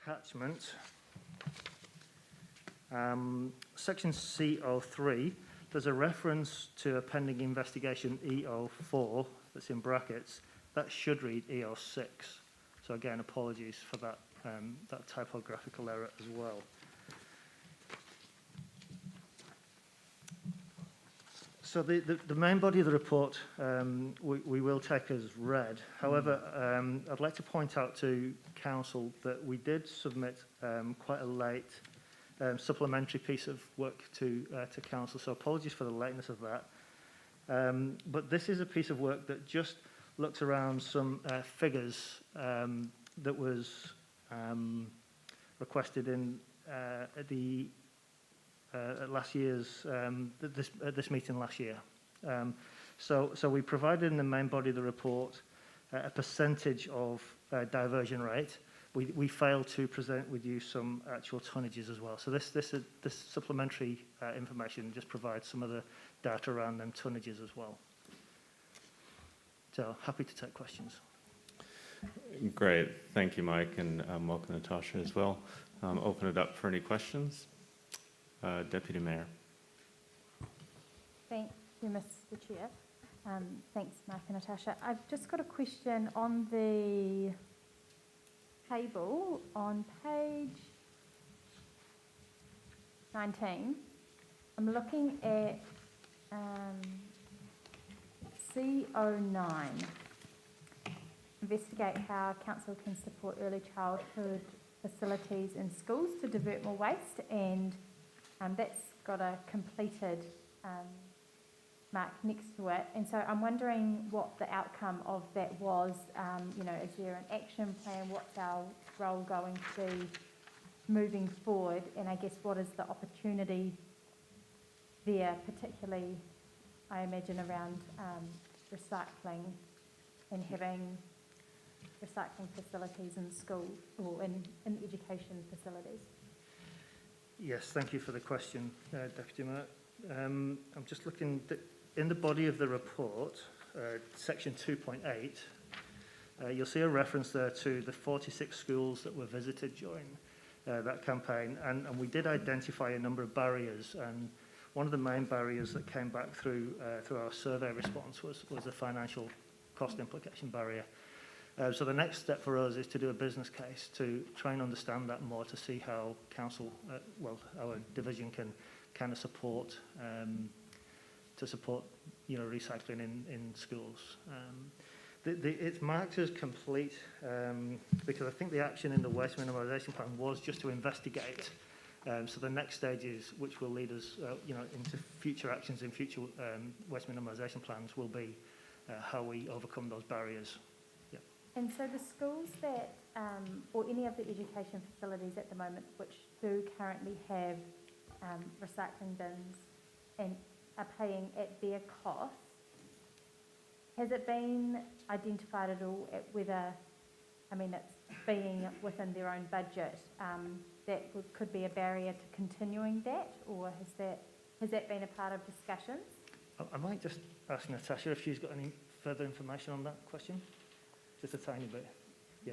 attachment, section C03, there's a reference to a pending investigation E04 that's in brackets. That should read E06. So again, apologies for that, that typographical error as well. So the main body of the report we will take as read. However, I'd like to point out to Council that we did submit quite a late supplementary piece of work to Council, so apologies for the lateness of that. But this is a piece of work that just looks around some figures that was requested in at the at last year's this meeting last year. So we provided in the main body of the report a percentage of diversion rate. We failed to present with you some actual tonnages as well. So this supplementary information just provides some of the data around them tonnages as well. So happy to take questions. Great, thank you, Mike, and welcome Natasha as well. Open it up for any questions. Deputy Mayor. Thank you, Mr. Chair. Thanks, Mike and Natasha. I've just got a question on the table on page 19. I'm looking at C09. Investigate how council can support early childhood facilities in schools to divert more waste, and that's got a completed mark next to it. And so I'm wondering what the outcome of that was. You know, is there an action plan? What's our role going to be moving forward? And I guess what is the opportunity there, particularly, I imagine, around recycling and having recycling facilities in school or in education facilities? Yes, thank you for the question, Deputy Mayor. I'm just looking in the body of the report, section 2.8. You'll see a reference there to the 46 schools that were visited during that campaign, and we did identify a number of barriers. And one of the main barriers that came back through our survey response was the financial cost implication barrier. So the next step for us is to do a business case to try and understand that more, to see how council, our division can kind of support, you know, recycling in schools. It's marked as complete because I think the action in the waste minimisation plan was just to investigate. So the next stages, which will lead us, you know, into future actions in future waste minimisation plans, will be how we overcome those barriers. And so the schools that, or any of the education facilities at the moment which do currently have recycling bins and are paying at their cost, has it been identified at all at whether, I mean, it's being within their own budget, that could be a barrier to continuing that, or has that been a part of discussions? I might just ask Natasha if she's got any further information on that question. Just a tiny bit. Yeah.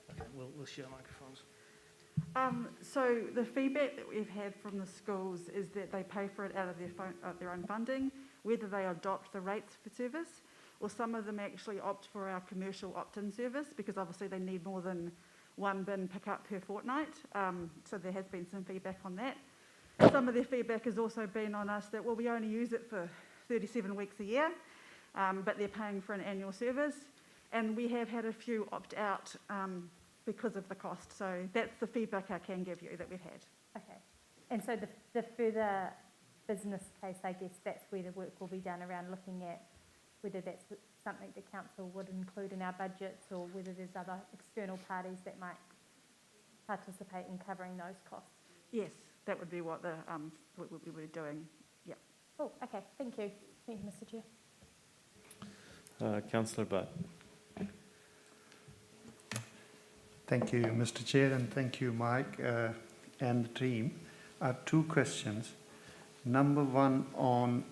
Okay, we'll share microphones. So the feedback that we've had from the schools is that they pay for it out of their own funding, whether they adopt the rates for service, or some of them actually opt for our commercial opt-in service, because obviously they need more than one bin pick-up per fortnight. So there has been some feedback on that. Some of their feedback has also been on us that, well, we only use it for 37 weeks a year, but they're paying for an annual service. And we have had a few opt out because of the cost. So that's the feedback I can give you that we've had. Okay. And so the further business case, I guess that's where the work will be done around looking at whether that's something the council would include in our budgets, or whether there's other external parties that might participate in covering those costs. Yes, that would be what we were doing. Yeah. Oh, okay. Thank you. Thank you, Mr. Chair. Councillor Butt. Thank you, Mr. Chair, and thank you, Mike, and the team. I have two questions. Number one,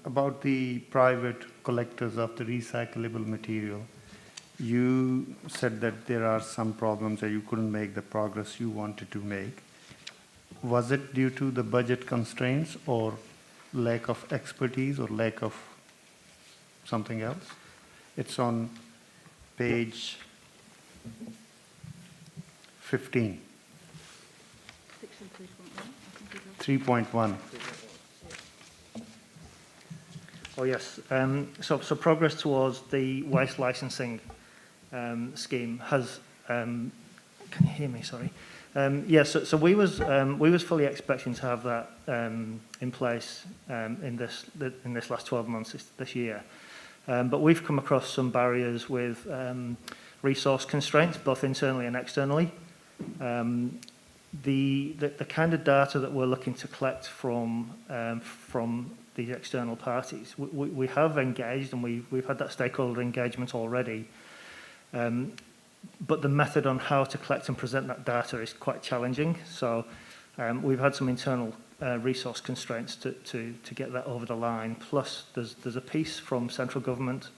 about the private collectors of the recyclable material. you said that there are some problems that you couldn't make the progress you wanted to make. Was it due to the budget constraints or lack of expertise or lack of something else? It's on page 15, Section 3.1. 3.1. Oh, yes. So progress towards the waste licensing scheme has... can you hear me? Sorry. Yes, so we was fully expecting to have that in place in this last 12 months this year. But we've come across some barriers with resource constraints, both internally and externally. The kind of data that we're looking to collect from these external parties, we have engaged, and we've had that stakeholder engagement already. But the method on how to collect and present that data is quite challenging. So we've had some internal resource constraints to get that over the line. Plus, there's a piece from central government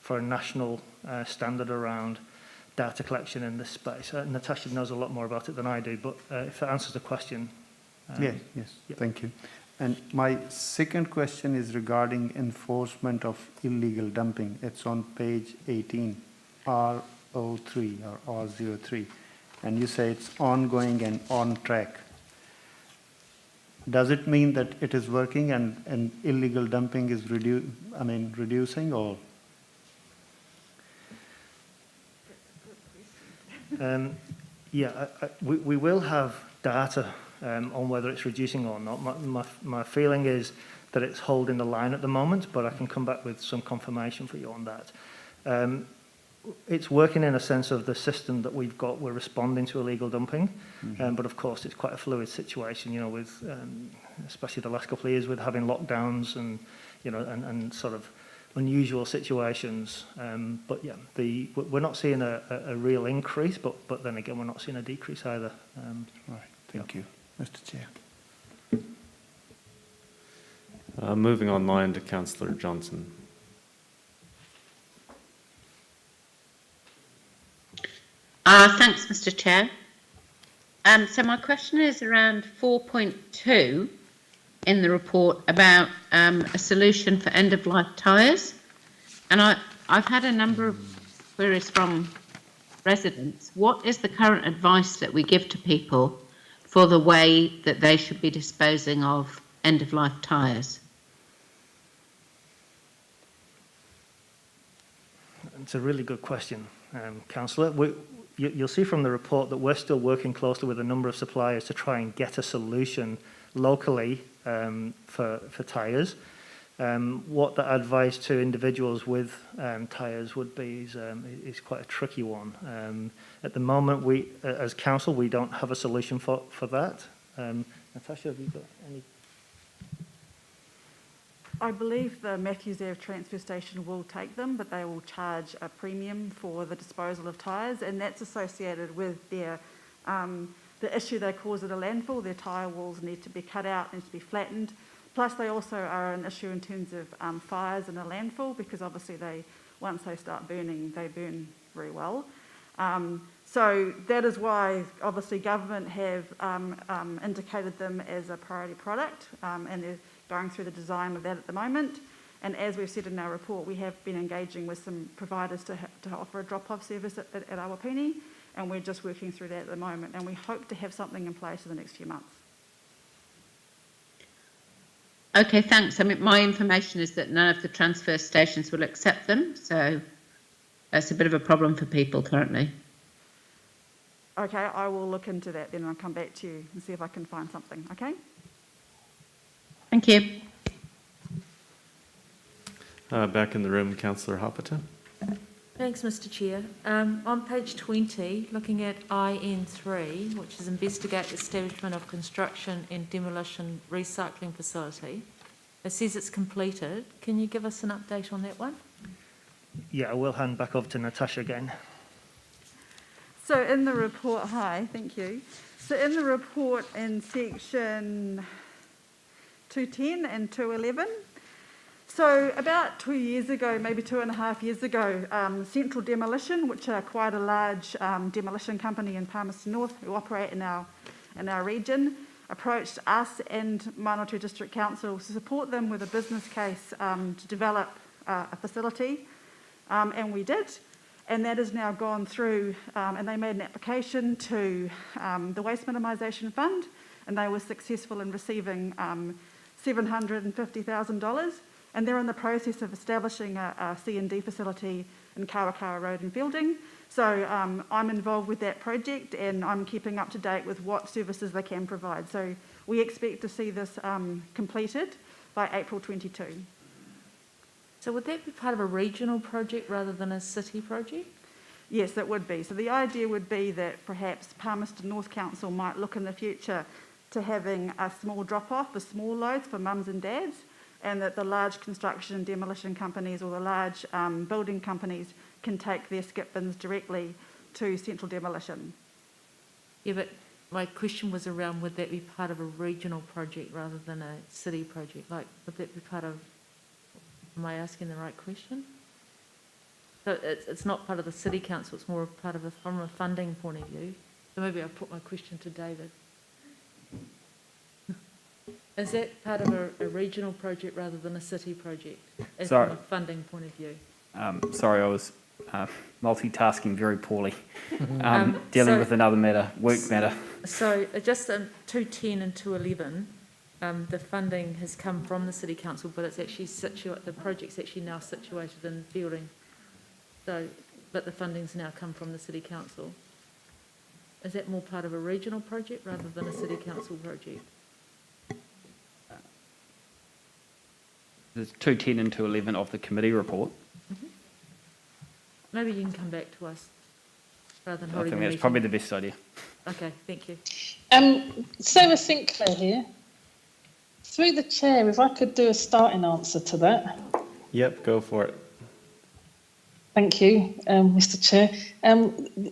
for a national standard around data collection in this space. Natasha knows a lot more about it than I do, but if that answers the question. Yes, yeah. thank you. And my second question is regarding enforcement of illegal dumping. It's on page 18, R03 or R03, and you say it's ongoing and on track. Does it mean that it is working and illegal dumping is reducing, or? Yeah, we will have data on whether it's reducing or not. My feeling is that it's holding the line at the moment, but I can come back with some confirmation for you on that. It's working in a sense of the system that we've got. We're responding to illegal dumping, but of course it's quite a fluid situation, you know, with especially the last couple of years with having lockdowns and, you know, and sort of unusual situations. But yeah, we're not seeing a real increase, but then again, we're not seeing a decrease either. Right, thank you, Mr. Chair. Moving online to Councillor Johnson. Thanks, Mr. Chair. So my question is around 4.2 in the report about a solution for end-of-life tyres. And I've had a number of queries from residents. What is the current advice that we give to people for the way that they should be disposing of end-of-life tyres? It's a really good question, Councillor. You'll see from the report that we're still working closely with a number of suppliers to try and get a solution locally for tyres. What the advice to individuals with tyres would be is quite a tricky one. At the moment, we, as council, we don't have a solution for that. Natasha, have you got any? I believe the Matthews Ave transfer station will take them, but they will charge a premium for the disposal of tyres, and that's associated with their the issue they cause at a landfill. Their tyre walls need to be cut out, need to be flattened. Plus, they also are an issue in terms of fires in a landfill, because obviously once they start burning, they burn very well. So that is why obviously government have indicated them as a priority product, and they're going through the design of that at the moment. And as we've said in our report, we have been engaging with some providers to offer a drop-off service at Awapuni, and we're just working through that at the moment, and we hope to have something in place in the next few months. Okay, thanks. I mean, my information is that none of the transfer stations will accept them, so that's a bit of a problem for people currently. Okay, I will look into that then, and I'll come back to you and see if I can find something, okay? Thank you. Back in the room, Councillor Hopperton. Thanks, Mr. Chair. On page 20, looking at IN3, which is investigate the establishment of construction and demolition recycling facility, it says it's completed. Can you give us an update on that one? Yeah, I will hand back over to Natasha again. So in the report, hi, thank you. So in the report in section 210 and 211, So about 2 years ago, maybe 2.5 years ago, Central Demolition, which are quite a large demolition company in Palmerston North who operate in our region, approached us and Manawatu District Council to support them with a business case to develop a facility, and we did. And that has now gone through, and they made an application to the Waste Minimisation Fund, and they were successful in receiving $750,000. And they're in the process of establishing a C&D facility in Kawakawa Road in Fielding. So I'm involved with that project, and I'm keeping up to date with what services they can provide. So we expect to see this completed by April 22. So would that be part of a regional project rather than a city project? Yes, it would be. So the idea would be that perhaps Palmerston North Council might look in the future to having a small drop-off for small loads for mums and dads, and that the large construction and demolition companies or the large building companies can take their skip bins directly to Central Demolition. Yeah, but my question was around, would that be part of a regional project rather than a city project? Like, would that be part of, am I asking the right question? So it's not part of the city council, it's more part of from a funding point of view. So maybe I'll put my question to David. Is that part of a regional project rather than a city project, as from a funding point of view? Sorry, I was multitasking very poorly, dealing with another matter, work matter. So just 210 and 211, the funding has come from the City Council, but it's actually the project's actually now situated in Fielding. So, but the funding's now come from the City Council. Is that more part of a regional project rather than a City Council project? There's 210 and 211 of the committee report. Maybe you can come back to us rather than I holding think a that's meeting. probably the best idea. Okay, thank you. Sarah Sinclair here. Through the chair, if I could do a starting answer to that. Yep, go for it. Thank you, Mr. Chair.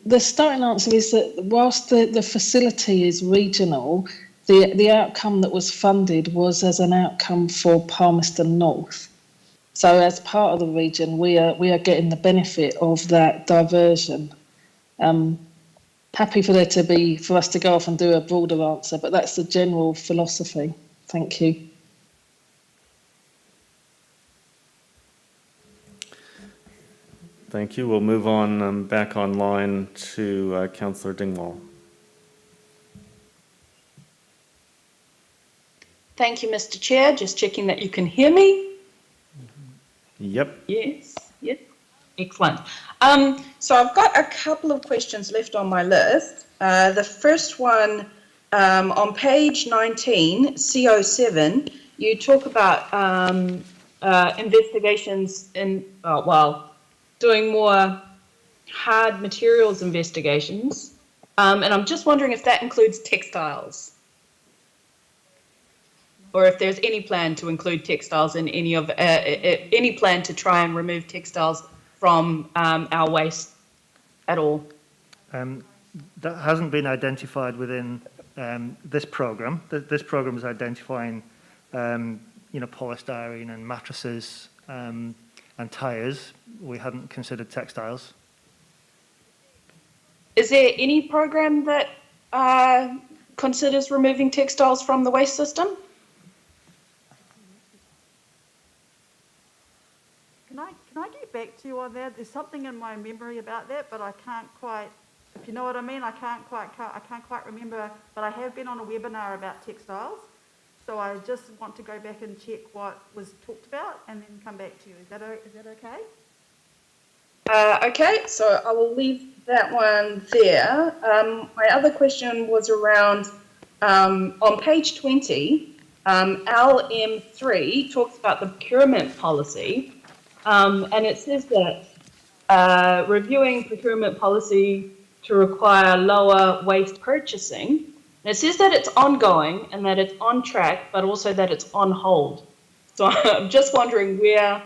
The starting answer is that whilst the facility is regional, the outcome that was funded was as an outcome for Palmerston North. So as part of the region, we are getting the benefit of that diversion. Happy for us to go off and do a broader answer, but that's the general philosophy. Thank you. Thank you. We'll move on back online to Councillor Dingwall. Thank you, Mr. Chair. Just checking that you can hear me. Yep. Yes. Excellent. So I've got a couple of questions left on my list. The first one, on page 19, CO7, you talk about investigations in, doing more hard materials investigations. And I'm just wondering if that includes textiles, or if there's any plan to include textiles in any plan to try and remove textiles from our waste at all. That hasn't been identified within this programme. This programme is identifying, polystyrene and mattresses and tyres. We hadn't considered textiles. Is there any program that considers removing textiles from the waste system? Can I get back to you on that? There's something in my memory about that, but I can't quite, if you know what I mean, I can't quite remember, but I have been on a webinar about textiles, so I just want to go back and check what was talked about and then come back to you. Is that okay? Okay, so I will leave that one there. My other question was around, on page 20, LM3 talks about the procurement policy, and it says that reviewing procurement policy to require lower waste purchasing. And it says that it's ongoing and that it's on track, but also that it's on hold. So I'm just wondering where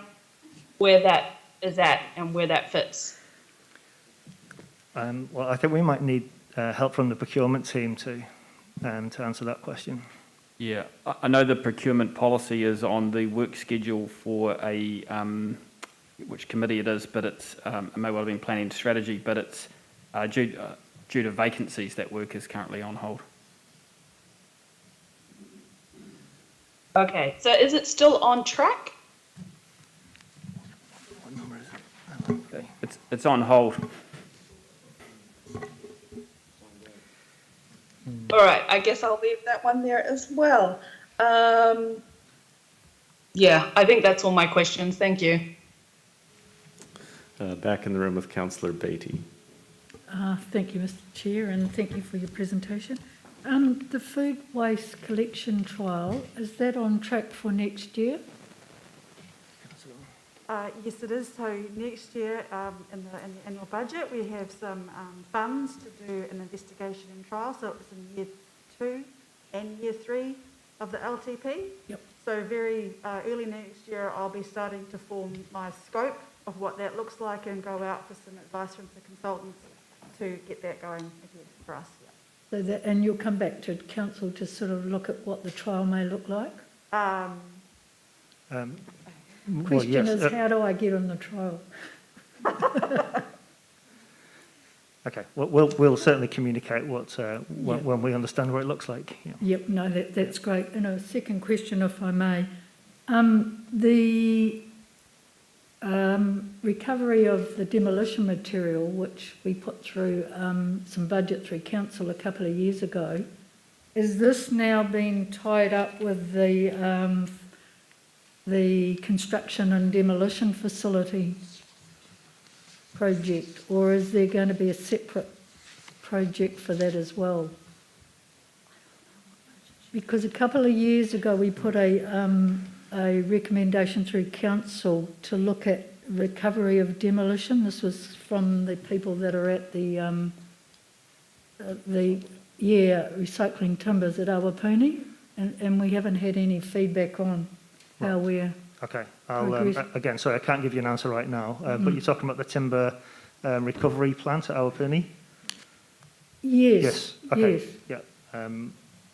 that is at and where that fits. Well, I think we might need help from the procurement team to answer that question. Yeah, I know the procurement policy is on the work schedule for a, which committee it is, but it's, it may well have been planning and strategy, but it's due to vacancies, that work is currently on hold. Okay, so is it still on track? It's on hold. All right, I guess I'll leave that one there as well. Yeah, I think that's all my questions. Thank you. Back in the room with Councillor Beattie. Thank you, Mr. Chair, and thank you for your presentation. The food waste collection trial, is that on track for next year? Yes, it is. So next year, in the annual budget, we have some funds to do an investigation and trial. So it's in year 2 and year 3 of the LTP. Yep. So very early next year, I'll be starting to form my scope of what that looks like and go out for some advice from the consultants to get that going ahead for us. So that, and you'll come back to council to sort of look at what the trial may look like? Question is, how do I get on the trial? Okay, we'll certainly communicate when we understand what it looks like. Yeah. Yep, no, that's great. And a second question, if I may. The recovery of the demolition material, which we put through some budget through council a couple of years ago, is this now being tied up with the construction and demolition facility project, or is there going to be a separate project for that as well? Because a couple of years ago we put a recommendation through council to look at recovery of demolition. This was from the people that are at the recycling timbers at Awapuni, and we haven't had any feedback on how we're Okay, again, sorry, I can't give you an answer right now, but you're talking about the timber recovery plant at Awapuni? Yes. Okay. Yes. Yeah.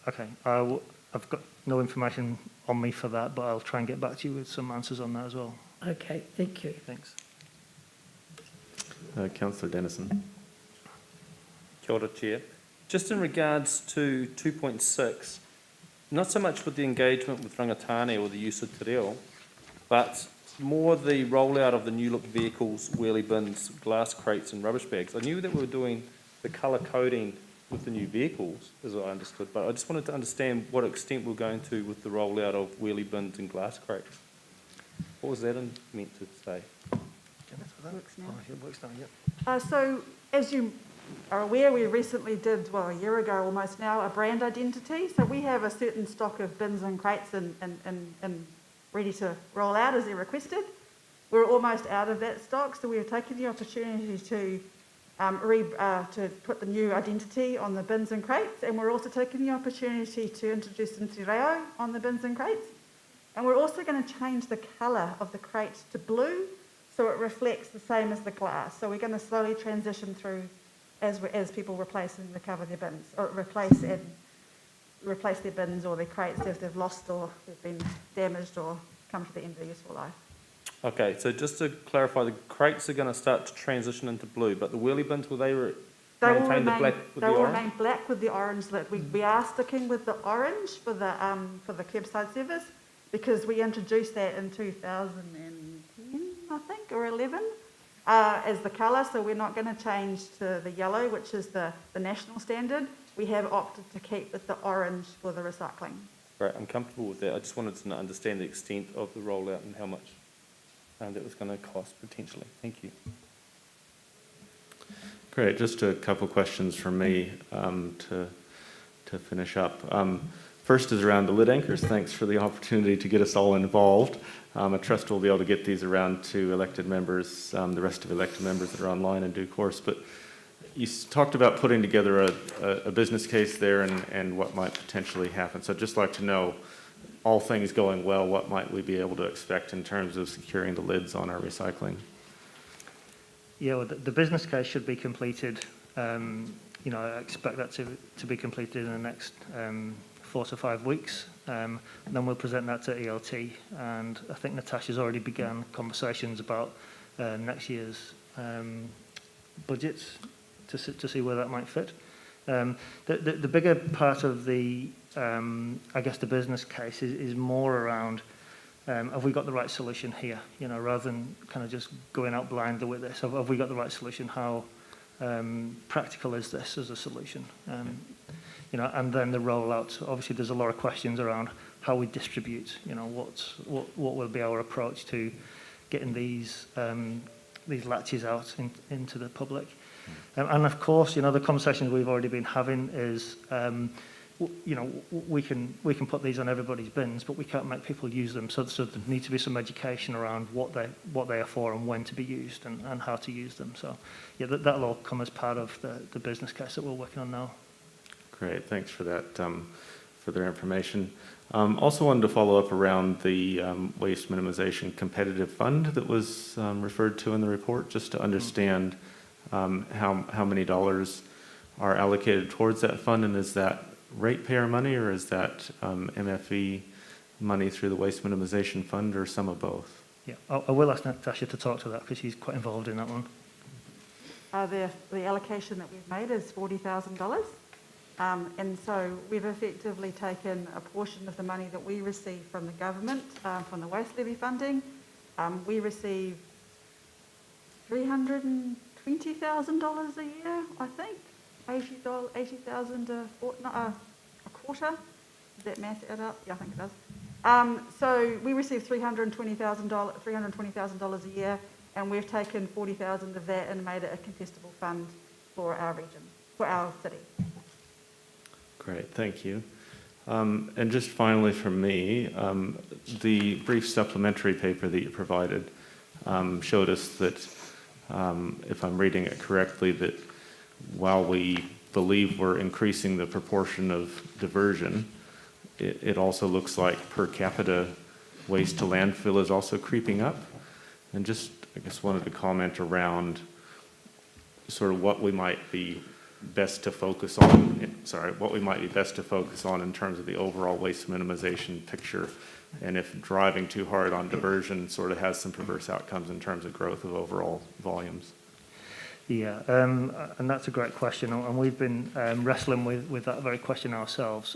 Okay. I've got no information on me for that, but I'll try and get back to you with some answers on that as well. Okay, thank you. Thanks. Councillor Dennison. Kia ora, Chair. Just in regards to 2.6, not so much with the engagement with rangatane or the use of te reo, but more the rollout of the new look vehicles, wheelie bins, glass crates and rubbish bags. I knew that we were doing the colour coding with the new vehicles, as I understood, but I just wanted to understand what extent we're going to with the rollout of wheelie bins and glass crates. What was that meant to say? Works now. Oh, it works now, yeah. So as you are aware, we recently did, well, a year ago almost now, a brand identity. So we have a certain stock of bins and crates and ready to roll out as they're requested. We're almost out of that stock, so we're taking the opportunity to put the new identity on the bins and crates, and we're also taking the opportunity to introduce some te reo on the bins and crates. And we're also going to change the colour of the crates to blue, so it reflects the same as the glass. So we're going to slowly transition through as people replace and recover their bins, or replace their bins or their crates if they've lost or they've been damaged or come to the end of their useful life. Okay, so just to clarify, the crates are going to start to transition into blue, but the wheelie bins, will they maintain the black with the orange? They will remain black with the orange. That we are sticking with the orange for the curbside service, because we introduced that in 2010, I think, or 11, as the colour. So we're not going to change to the yellow, which is the national standard. We have opted to keep with the orange for the recycling. Right, I'm comfortable with that. I just wanted to understand the extent of the rollout and how much that was going to cost potentially. Thank you. Great. Just a couple questions from me to finish up. First is around the lid anchors. Thanks for the opportunity to get us all involved. I trust we'll be able to get these around to elected members, the rest of elected members that are online in due course. But you talked about putting together a business case there and what might potentially happen. So I'd just like to know, all things going well, what might we be able to expect in terms of securing the lids on our recycling? Yeah, well, the business case should be completed. I expect that to be completed in the next 4 to 5 weeks. And then we'll present that to ELT. And I think Natasha's already begun conversations about next year's budgets to see where that might fit. The bigger part of the, I guess, the business case is more around, have we got the right solution here? You know, rather than kind of just going out blindly with this, have we got the right solution? How practical is this as a solution? You know, and then the rollout. Obviously, there's a lot of questions around how we distribute. You know, what will be our approach to getting these latches out into the public? And of course, you know, the conversations we've already been having is, you know, we can put these on everybody's bins, but we can't make people use them. So there needs to be some education around what they are for and when to be used and how to use them. So yeah, that'll all come as part of the business case that we're working on now. Great, thanks for that, for their information. Also wanted to follow up around the Waste Minimization Competitive Fund that was referred to in the report, just to understand how many dollars are allocated towards that fund, and is that ratepayer money or is that MFE money through the Waste Minimization Fund, or some of both? Yeah, I will ask Natasha to talk to that because she's quite involved in that one. The allocation that we've made is $40,000. And so we've effectively taken a portion of the money that we receive from the government, from the waste levy funding. We receive $320,000 a year, I think. $80,000 a quarter. Does that math add up? Yeah, I think it does. So we receive $320,000 a year, and we've taken $40,000 of that and made it a contestable fund for our region, for our city. Great, thank you. And just finally from me, the brief supplementary paper that you provided showed us that, if I'm reading it correctly, that while we believe we're increasing the proportion of diversion, it also looks like per capita waste to landfill is also creeping up. And just, I guess, wanted to comment around sort of what we might be best to focus on, in terms of the overall waste minimization picture, and if driving too hard on diversion sort of has some perverse outcomes in terms of growth of overall volumes. Yeah, and that's a great question, and we've been wrestling with that very question ourselves.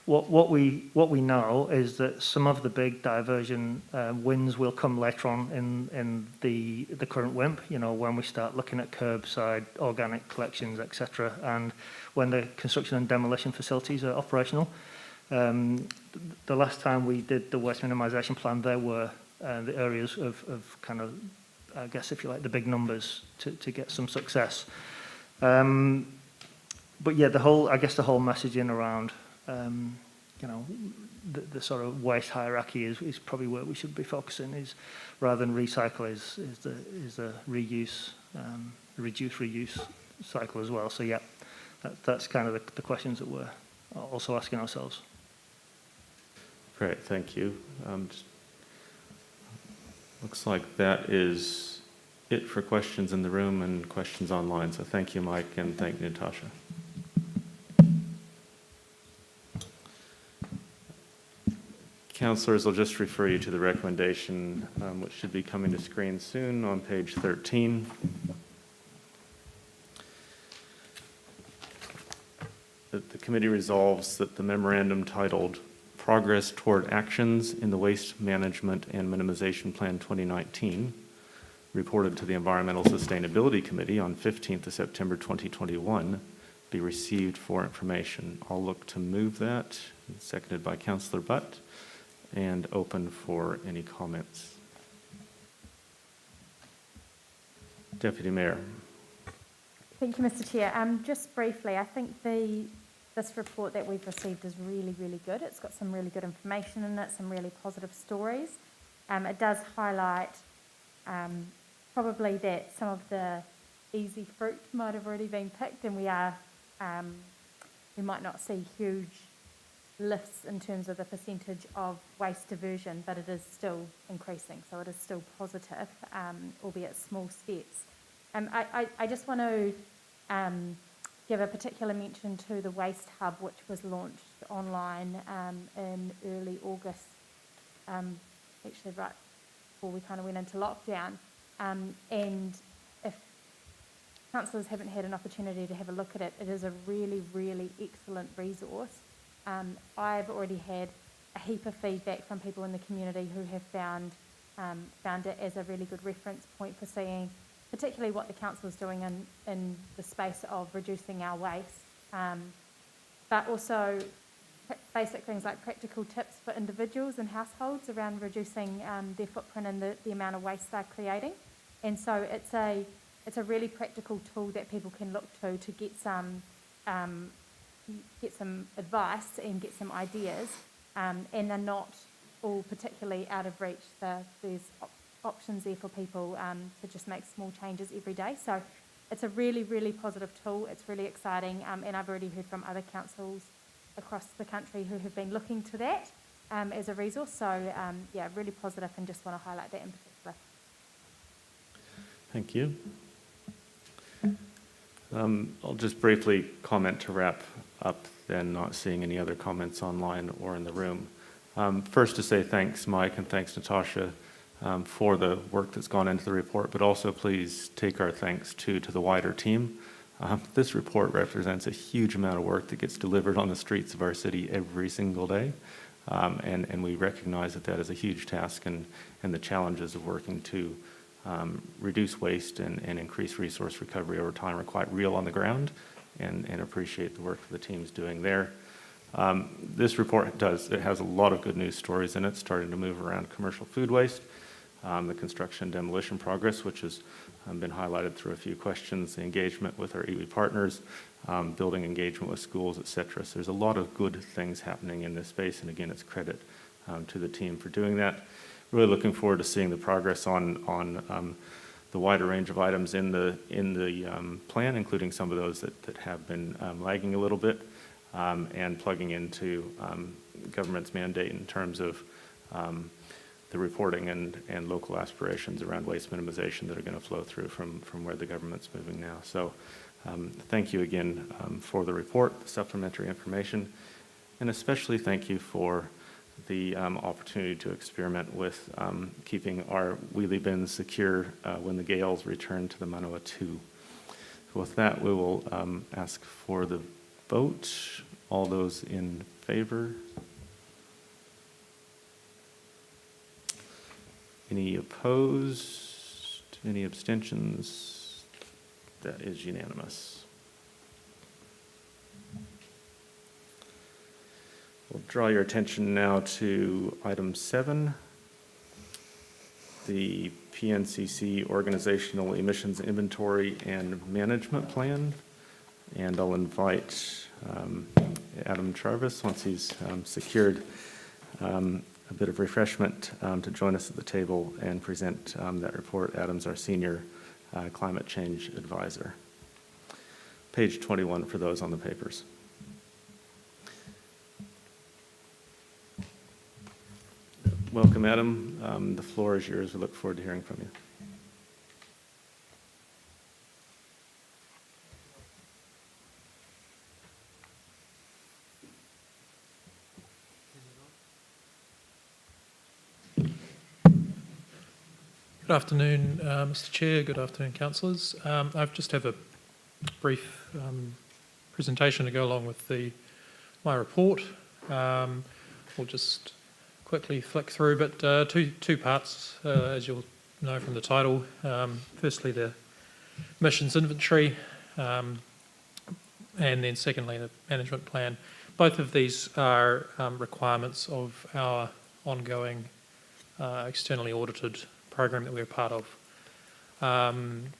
What we know is that some of the big diversion wins will come later on in the current WIMP. You know, when we start looking at curbside, organic collections, etc., and when the construction and demolition facilities are operational. The last time we did the waste minimisation plan, there were the areas of kind of, I guess, if you like, the big numbers to get some success. But yeah, the whole messaging around, you know, the sort of waste hierarchy is probably where we should be focusing, is rather than recycle is the reuse, reduce reuse cycle as well. So yeah, that's kind of the questions that we're also asking ourselves. Great, thank you. Looks like that is it for questions in the room and questions online. So thank you, Mike, and thank you, Natasha. Councillors, I'll just refer you to the recommendation, which should be coming to screen soon on page 13. That the committee resolves that the memorandum titled Progress Toward Actions in the Waste Management and Minimization Plan 2019, reported to the Environmental Sustainability Committee on 15th of September 2021, be received for information. I'll look to move that, seconded by Councillor Butt, and open for any comments. Deputy Mayor. Thank you, Mr. Chair. Just briefly, I think this report that we've received is really, really good. It's got some really good information in it, some really positive stories. It does highlight probably that some of the easy fruit might have already been picked, and we might not see huge lifts in terms of the percentage of waste diversion, but it is still increasing, so it is still positive, albeit small steps. I just want to give a particular mention to the Waste Hub, which was launched online in early August, actually right before we kind of went into lockdown. And if councillors haven't had an opportunity to have a look at it, it is a really, really excellent resource. I've already had a heap of feedback from people in the community who have found it as a really good reference point for seeing particularly what the council is doing in the space of reducing our waste, but also basic things like practical tips for individuals and households around reducing their footprint and the amount of waste they're creating. And so it's a really practical tool that people can look to get some advice and get some ideas, and they're not all particularly out of reach. There's options there for people to just make small changes every day. So it's a really, really positive tool. It's really exciting, and I've already heard from other councils across the country who have been looking to that as a resource. So yeah, really positive, and just want to highlight that in particular. Thank you. I'll just briefly comment to wrap up, then, not seeing any other comments online or in the room. First, to say thanks, Mike, and thanks, Natasha, for the work that's gone into the report, but also please take our thanks to the wider team. This report represents a huge amount of work that gets delivered on the streets of our city every single day, and we recognize that is a huge task, and the challenges of working to reduce waste and increase resource recovery over time are quite real on the ground, and appreciate the work that the team's doing there. This report it has a lot of good news stories in it, starting to move around commercial food waste, the construction and demolition progress, which has been highlighted through a few questions, the engagement with our iwi partners, building engagement with schools, etc. So there's a lot of good things happening in this space, and again, it's credit to the team for doing that. Really looking forward to seeing the progress on the wider range of items in the plan, including some of those that have been lagging a little bit, and plugging into government's mandate in terms of the reporting and local aspirations around waste minimization that are going to flow through from where the government's moving now. So thank you again for the report, the supplementary information, and especially thank you for the opportunity to experiment with keeping our wheelie bins secure when the gales return to the Manoa 2. So with that, we will ask for the vote. All those in favor? Any opposed? Any abstentions? That is unanimous. We'll draw your attention now to item 7, the PNCC Organizational Emissions Inventory and Management Plan. And I'll invite Adam Jarvis, once he's secured a bit of refreshment, to join us at the table and present that report. Adam's our Senior Climate Change Advisor. Page 21 for those on the papers. Welcome, Adam. The floor is yours. We look forward to hearing from you. Good afternoon, Mr. Chair. Good afternoon, councillors. I just have a brief presentation to go along with my report. We'll just quickly flick through, but two parts, as you'll know from the title. Firstly, the emissions inventory, and then secondly, the management plan. Both of these are requirements of our ongoing externally audited program that we're part of. Can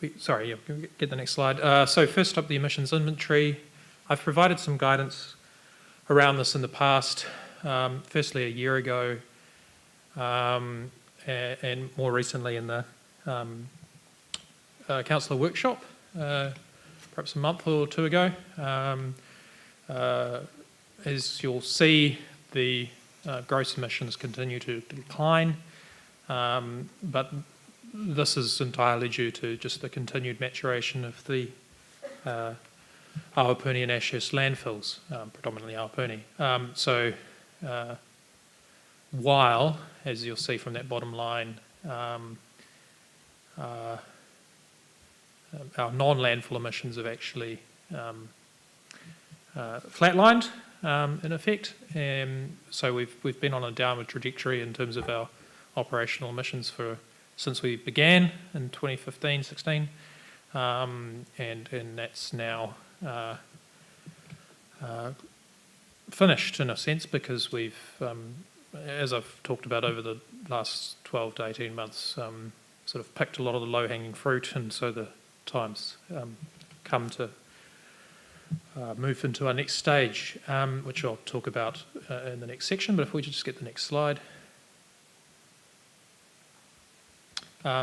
we get the next slide? So first up, the emissions inventory. I've provided some guidance around this in the past, firstly a year ago, and more recently in the councillor workshop, perhaps a month or two ago. As you'll see, the gross emissions continue to decline, but this is entirely due to just the continued maturation of the Awapuni and Ashurst landfills, predominantly Awapuni. While, as you'll see from that bottom line, our non-landfill emissions have actually flatlined in effect. So we've been on a downward trajectory in terms of our operational emissions since we began in 2015-16, and that's now finished in a sense, because we've, as I've talked about over the last 12 to 18 months, sort of picked a lot of the low-hanging fruit, and so the time's come to move into our next stage, which I'll talk about in the next section. But if we just get the next slide.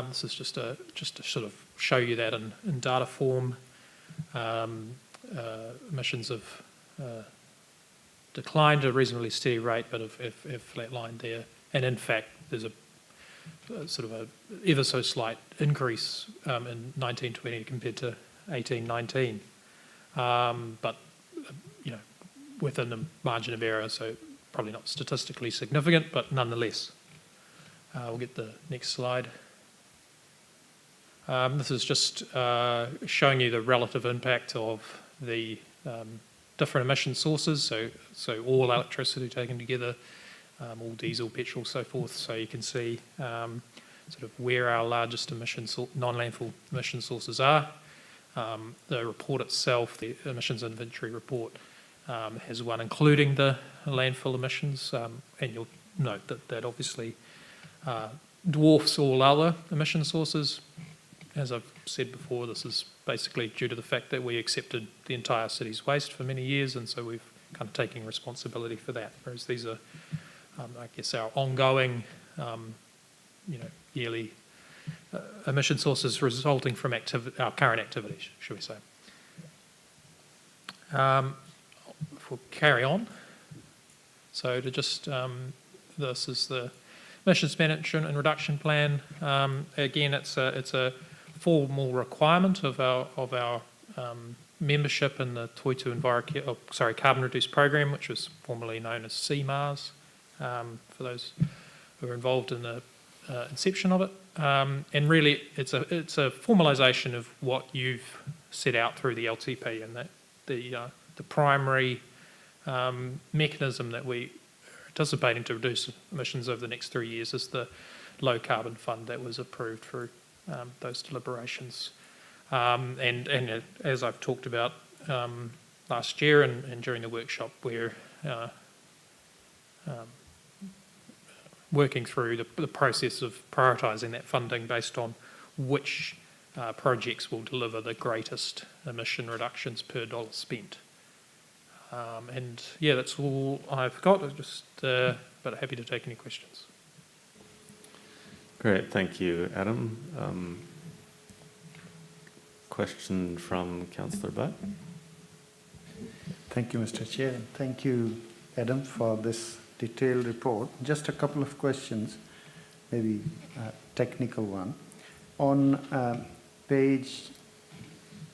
This is just to sort of show you that in data form. Emissions have declined at a reasonably steady rate, but have flatlined there. And in fact, there's a sort of a ever so slight increase in 1920 compared to 1819. But within the margin of error, so probably not statistically significant, but nonetheless. We'll get the next slide. This is just showing you the relative impact of the different emission sources, so all electricity taken together, all diesel, petrol, so forth. So you can see sort of where our largest non-landfill emission sources are. The report itself, the emissions inventory report, has one including the landfill emissions, and you'll note that obviously dwarfs all other emission sources. As I've said before, this is basically due to the fact that we accepted the entire city's waste for many years, and so we've kind of taken responsibility for that. Whereas these are, I guess, our ongoing, yearly emission sources resulting from our current activities, should we say. If we'll carry on. So to just, this is the emissions management and reduction plan. Again, it's a formal requirement of our membership in the Toitu Carbon Reduced Program, which was formerly known as CMARS, for those who are involved in the inception of it. And really, it's a formalisation of what you've set out through the LTP, and that the primary mechanism that we are anticipating to reduce emissions over the next 3 years is the low carbon fund that was approved through those deliberations. And as I've talked about last year and during the workshop, we're working through the process of prioritising that funding based on which projects will deliver the greatest emission reductions per dollar spent. And yeah, that's all I've got. But happy to take any questions. Great, thank you, Adam. Question from Councillor Butt. Thank you, Mr. Chair, and thank you, Adam, for this detailed report. Just a couple of questions, maybe a technical one. On page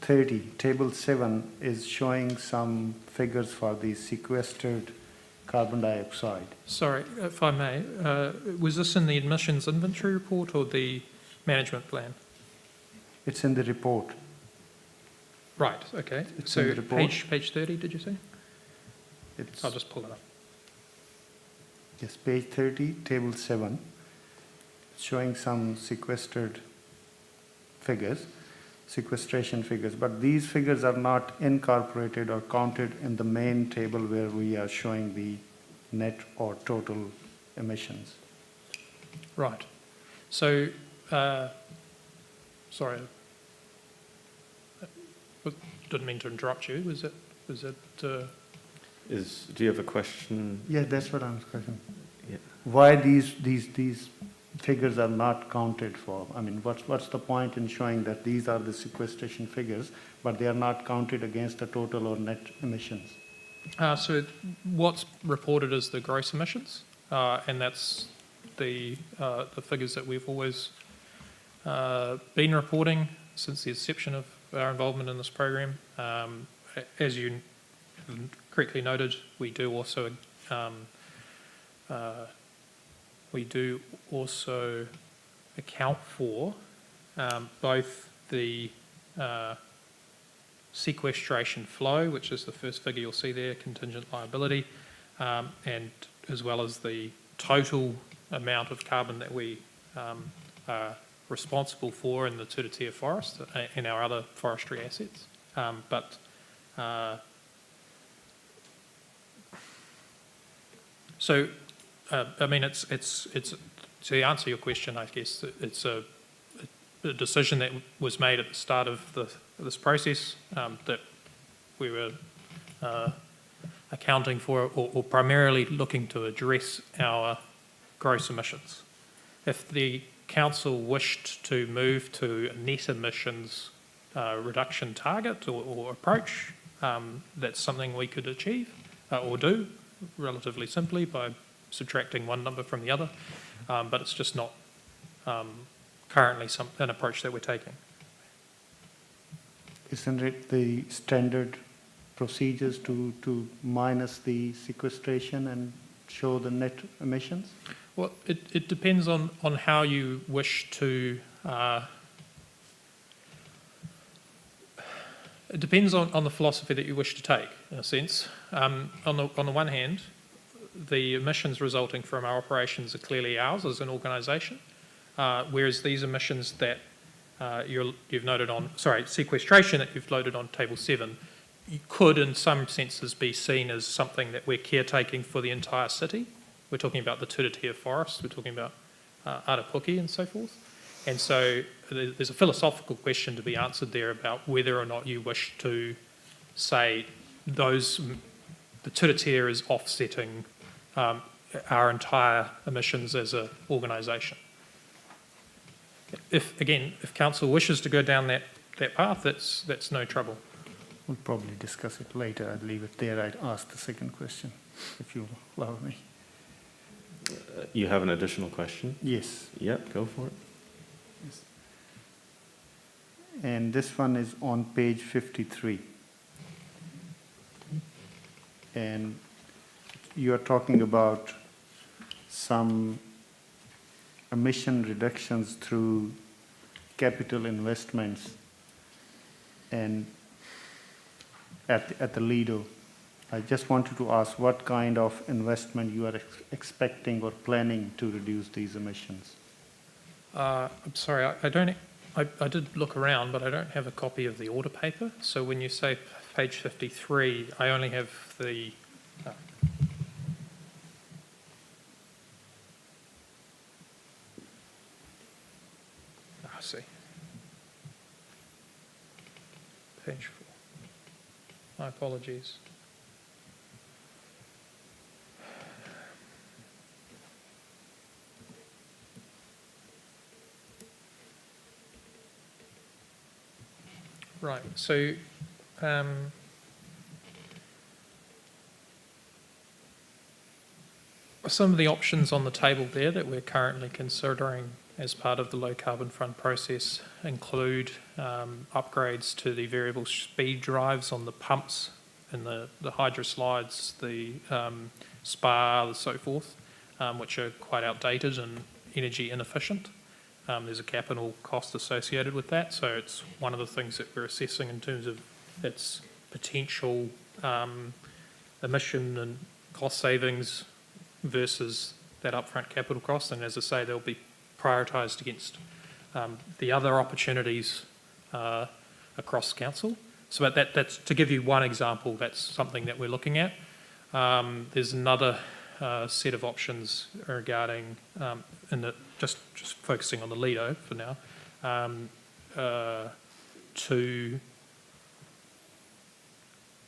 30, table 7 is showing some figures for the sequestered carbon dioxide. Sorry, if I may, was this in the emissions inventory report or the management plan? It's in the report. Right, okay. It's so in the report. page 30, did you say? It's, I'll just pull it up. yes, page 30, table 7, showing some sequestered figures, sequestration figures, but these figures are not incorporated or counted in the main table where we are showing the net or total emissions. Right. So, sorry, didn't mean to interrupt you. Was it? Do you have a question? Yeah, that's what I'm questioning. Yeah. Why these figures are not counted for? I mean, what's the point in showing that these are the sequestration figures, but they are not counted against the total or net emissions? So what's reported as the gross emissions, and that's the figures that we've always been reporting since the inception of our involvement in this program. As you correctly noted, we do also account for both the sequestration flow, which is the first figure you'll see there, contingent liability, and as well as the total amount of carbon that we are responsible for in the Turitea forest and our other forestry assets. I mean, it's to answer your question, I guess it's a decision that was made at the start of this process that we were accounting for or primarily looking to address our gross emissions. If the council wished to move to a net emissions reduction target or approach, that's something we could achieve or do relatively simply by subtracting one number from the other, but it's just not currently an approach that we're taking. Isn't it the standard procedures to minus the sequestration and show the net emissions? Well, it depends on how you wish to. It depends on the philosophy that you wish to take, in a sense. On the one hand, the emissions resulting from our operations are clearly ours as an organisation, whereas these emissions that you've noted on, sequestration that you've loaded on Table 7, could in some senses be seen as something that we're caretaking for the entire city. We're talking about the Turitea forest, we're talking about Arapuki and so forth. And so there's a philosophical question to be answered there about whether or not you wish to say the Turitea is offsetting our entire emissions as an organisation. If council wishes to go down that path, that's no trouble. We'll probably discuss it later. I'd leave it there. I'd ask the second question, if you'll allow me. You have an additional question? Yes. Yep, go for it. Yes. And this one is on page 53. And you are talking about some emission reductions through capital investments and at the Lido. I just wanted to ask what kind of investment you are expecting or planning to reduce these emissions? I'm sorry, I did look around, but I don't have a copy of the order paper. So when you say page 53, I only have the... I see. Page 4. My apologies. Right, so some of the options on the table there that we're currently considering as part of the low carbon fund process include upgrades to the variable speed drives on the pumps and the hydro slides, the spa, and so forth, which are quite outdated and energy inefficient. There's a capital cost associated with that, so it's one of the things that we're assessing in terms of its potential emission and cost savings versus that upfront capital cost. And as I say, they'll be prioritised against the other opportunities across council. So that's to give you one example. That's something that we're looking at. There's another set of options regarding just focusing on the Lido for now, to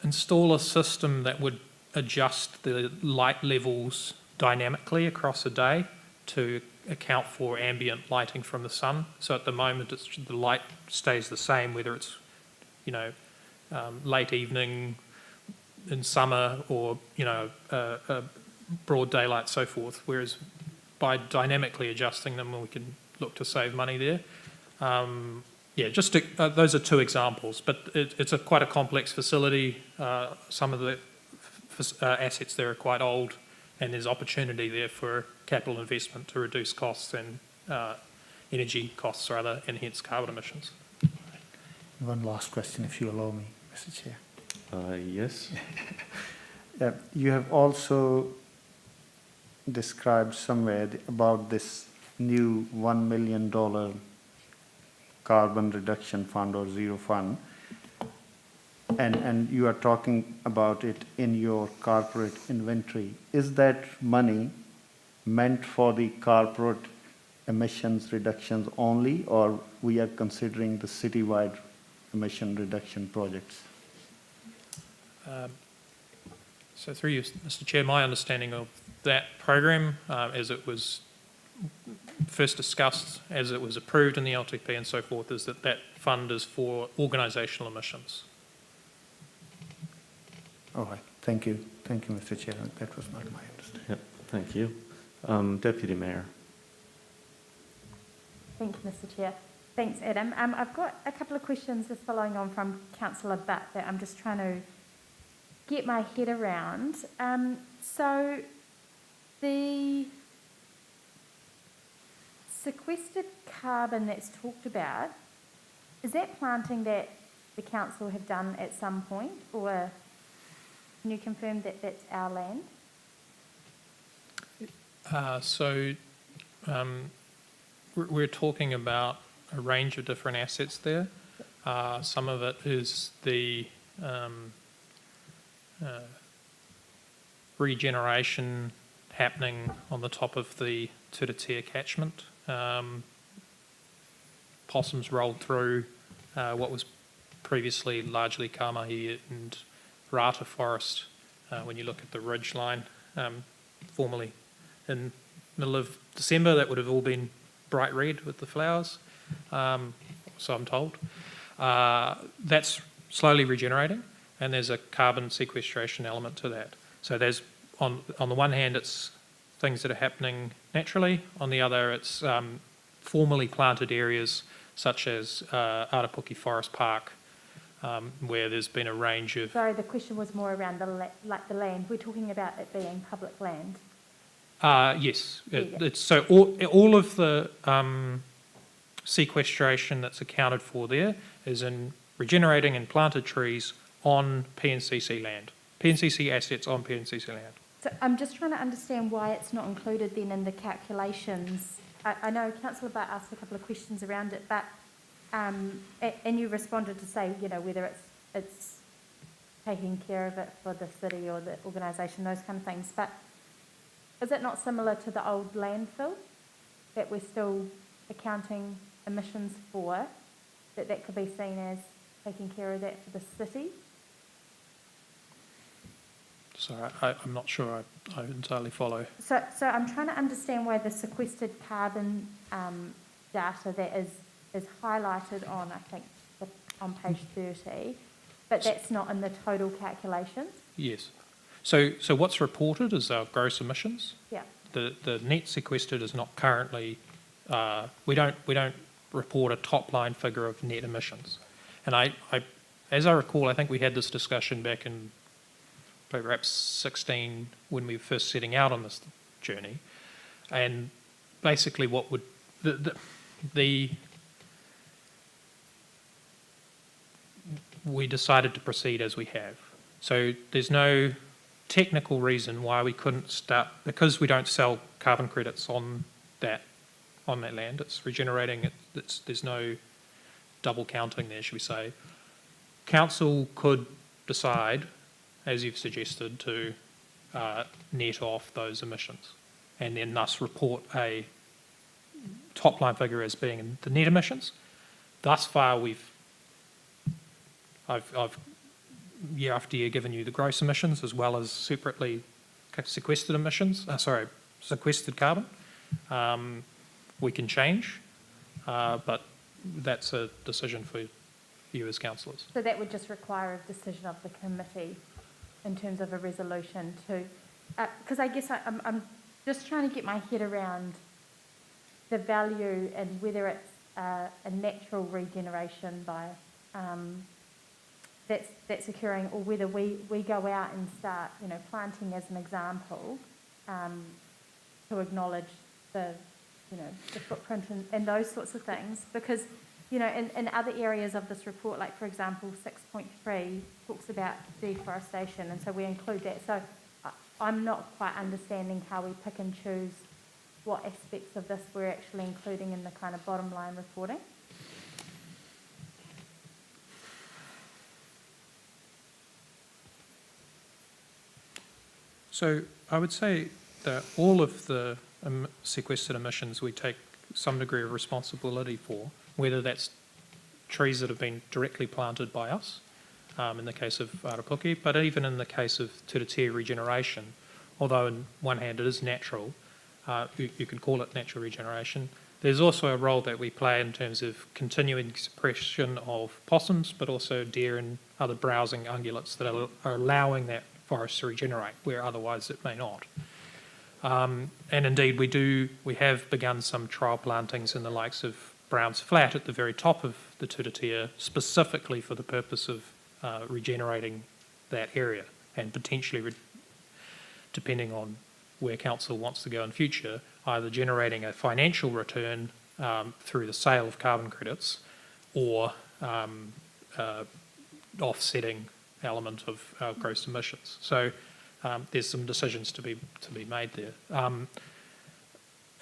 install a system that would adjust the light levels dynamically across a day to account for ambient lighting from the sun. So at the moment, the light stays the same, whether it's late evening in summer or broad daylight, so forth. Whereas by dynamically adjusting them, we can look to save money there. Yeah, just to, those are two examples, but it's quite a complex facility. Some of the assets there are quite old, and there's opportunity there for capital investment to reduce costs and energy costs rather, and hence carbon emissions. One last question, if you allow me, Mr. Chair. Yes. You have also described somewhere about this new $1 million carbon reduction fund or zero fund, and you are talking about it in your corporate inventory. Is that money meant for the corporate emissions reductions only, or we are considering the citywide emission reduction projects? So through you, Mr. Chair, my understanding of that program, as it was first discussed, as it was approved in the LTP and so forth, is that that fund is for organisational emissions. All right, thank you. Thank you, Mr. Chair. That was not my understanding. Yep, thank you. Deputy Mayor. Thank you, Mr. Chair. Thanks, Adam. I've got a couple of questions just following on from Councillor Butt that I'm just trying to get my head around. So the sequestered carbon that's talked about, is that planting that the council have done at some point, or can you confirm that that's our land? We're talking about a range of different assets there. Some of it is the regeneration happening on the top of the Turitea catchment. Possums rolled through what was previously largely Kamahi and Rata forest. When you look at the ridge line, formerly in middle of December, that would have all been bright red with the flowers, so I'm told. That's slowly regenerating, and there's a carbon sequestration element to that. So there's, on the one hand, it's things that are happening naturally. On the other, it's formerly planted areas such as Arapuki Forest Park, where there's been a range of... Sorry, the question was more around the land. We're talking about it being public land. Yes. So all of the sequestration that's accounted for there is in regenerating and planted trees on PNCC land. PNCC assets on PNCC land. So I'm just trying to understand why it's not included then in the calculations. I know Councillor Butt asked a couple of questions around it, but and you responded to say, you know, whether it's taking care of it for the city or the organisation, those kind of things. But is it not similar to the old landfill that we're still accounting emissions for, that could be seen as taking care of that for the city? Sorry, I'm not sure I entirely follow. So I'm trying to understand why the sequestered carbon data that is highlighted on, I think, on page 30, but that's not in the total calculations? Yes. So what's reported is our gross emissions. Yeah. The net sequestered is not currently, we don't report a top line figure of net emissions. And as I recall, I think we had this discussion back in perhaps 16 when we were first setting out on this journey. And basically what would, we decided to proceed as we have. So there's no technical reason why we couldn't start, because we don't sell carbon credits on that land. It's regenerating. There's no double counting there, should we say. Council could decide, as you've suggested, to net off those emissions, and then thus report a top line figure as being the net emissions. Thus far, I've year after year given you the gross emissions as well as separately sequestered emissions. Sequestered carbon. We can change, but that's a decision for you as councillors. So that would just require a decision of the committee in terms of a resolution to, because I guess I'm just trying to get my head around the value and whether it's a natural regeneration by that's occurring, or whether we go out and start, planting as an example, to acknowledge the footprint and those sorts of things. Because, in other areas of this report, like for example 6.3 talks about deforestation, and so we include that. So I'm not quite understanding how we pick and choose what aspects of this we're actually including in the kind of bottom line reporting. So I would say that all of the sequestered emissions we take some degree of responsibility for, whether that's trees that have been directly planted by us, in the case of Arapuki, but even in the case of Turitea regeneration, although on one hand it is natural, you could call it natural regeneration, there's also a role that we play in terms of continuing suppression of possums, but also deer and other browsing ungulates that are allowing that forest to regenerate, where otherwise it may not. And indeed, we have begun some trial plantings in the likes of Brown's Flat at the very top of the Turitea, specifically for the purpose of regenerating that area, and potentially, depending on where council wants to go in future, either generating a financial return through the sale of carbon credits, or offsetting element of our gross emissions. So there's some decisions to be made there.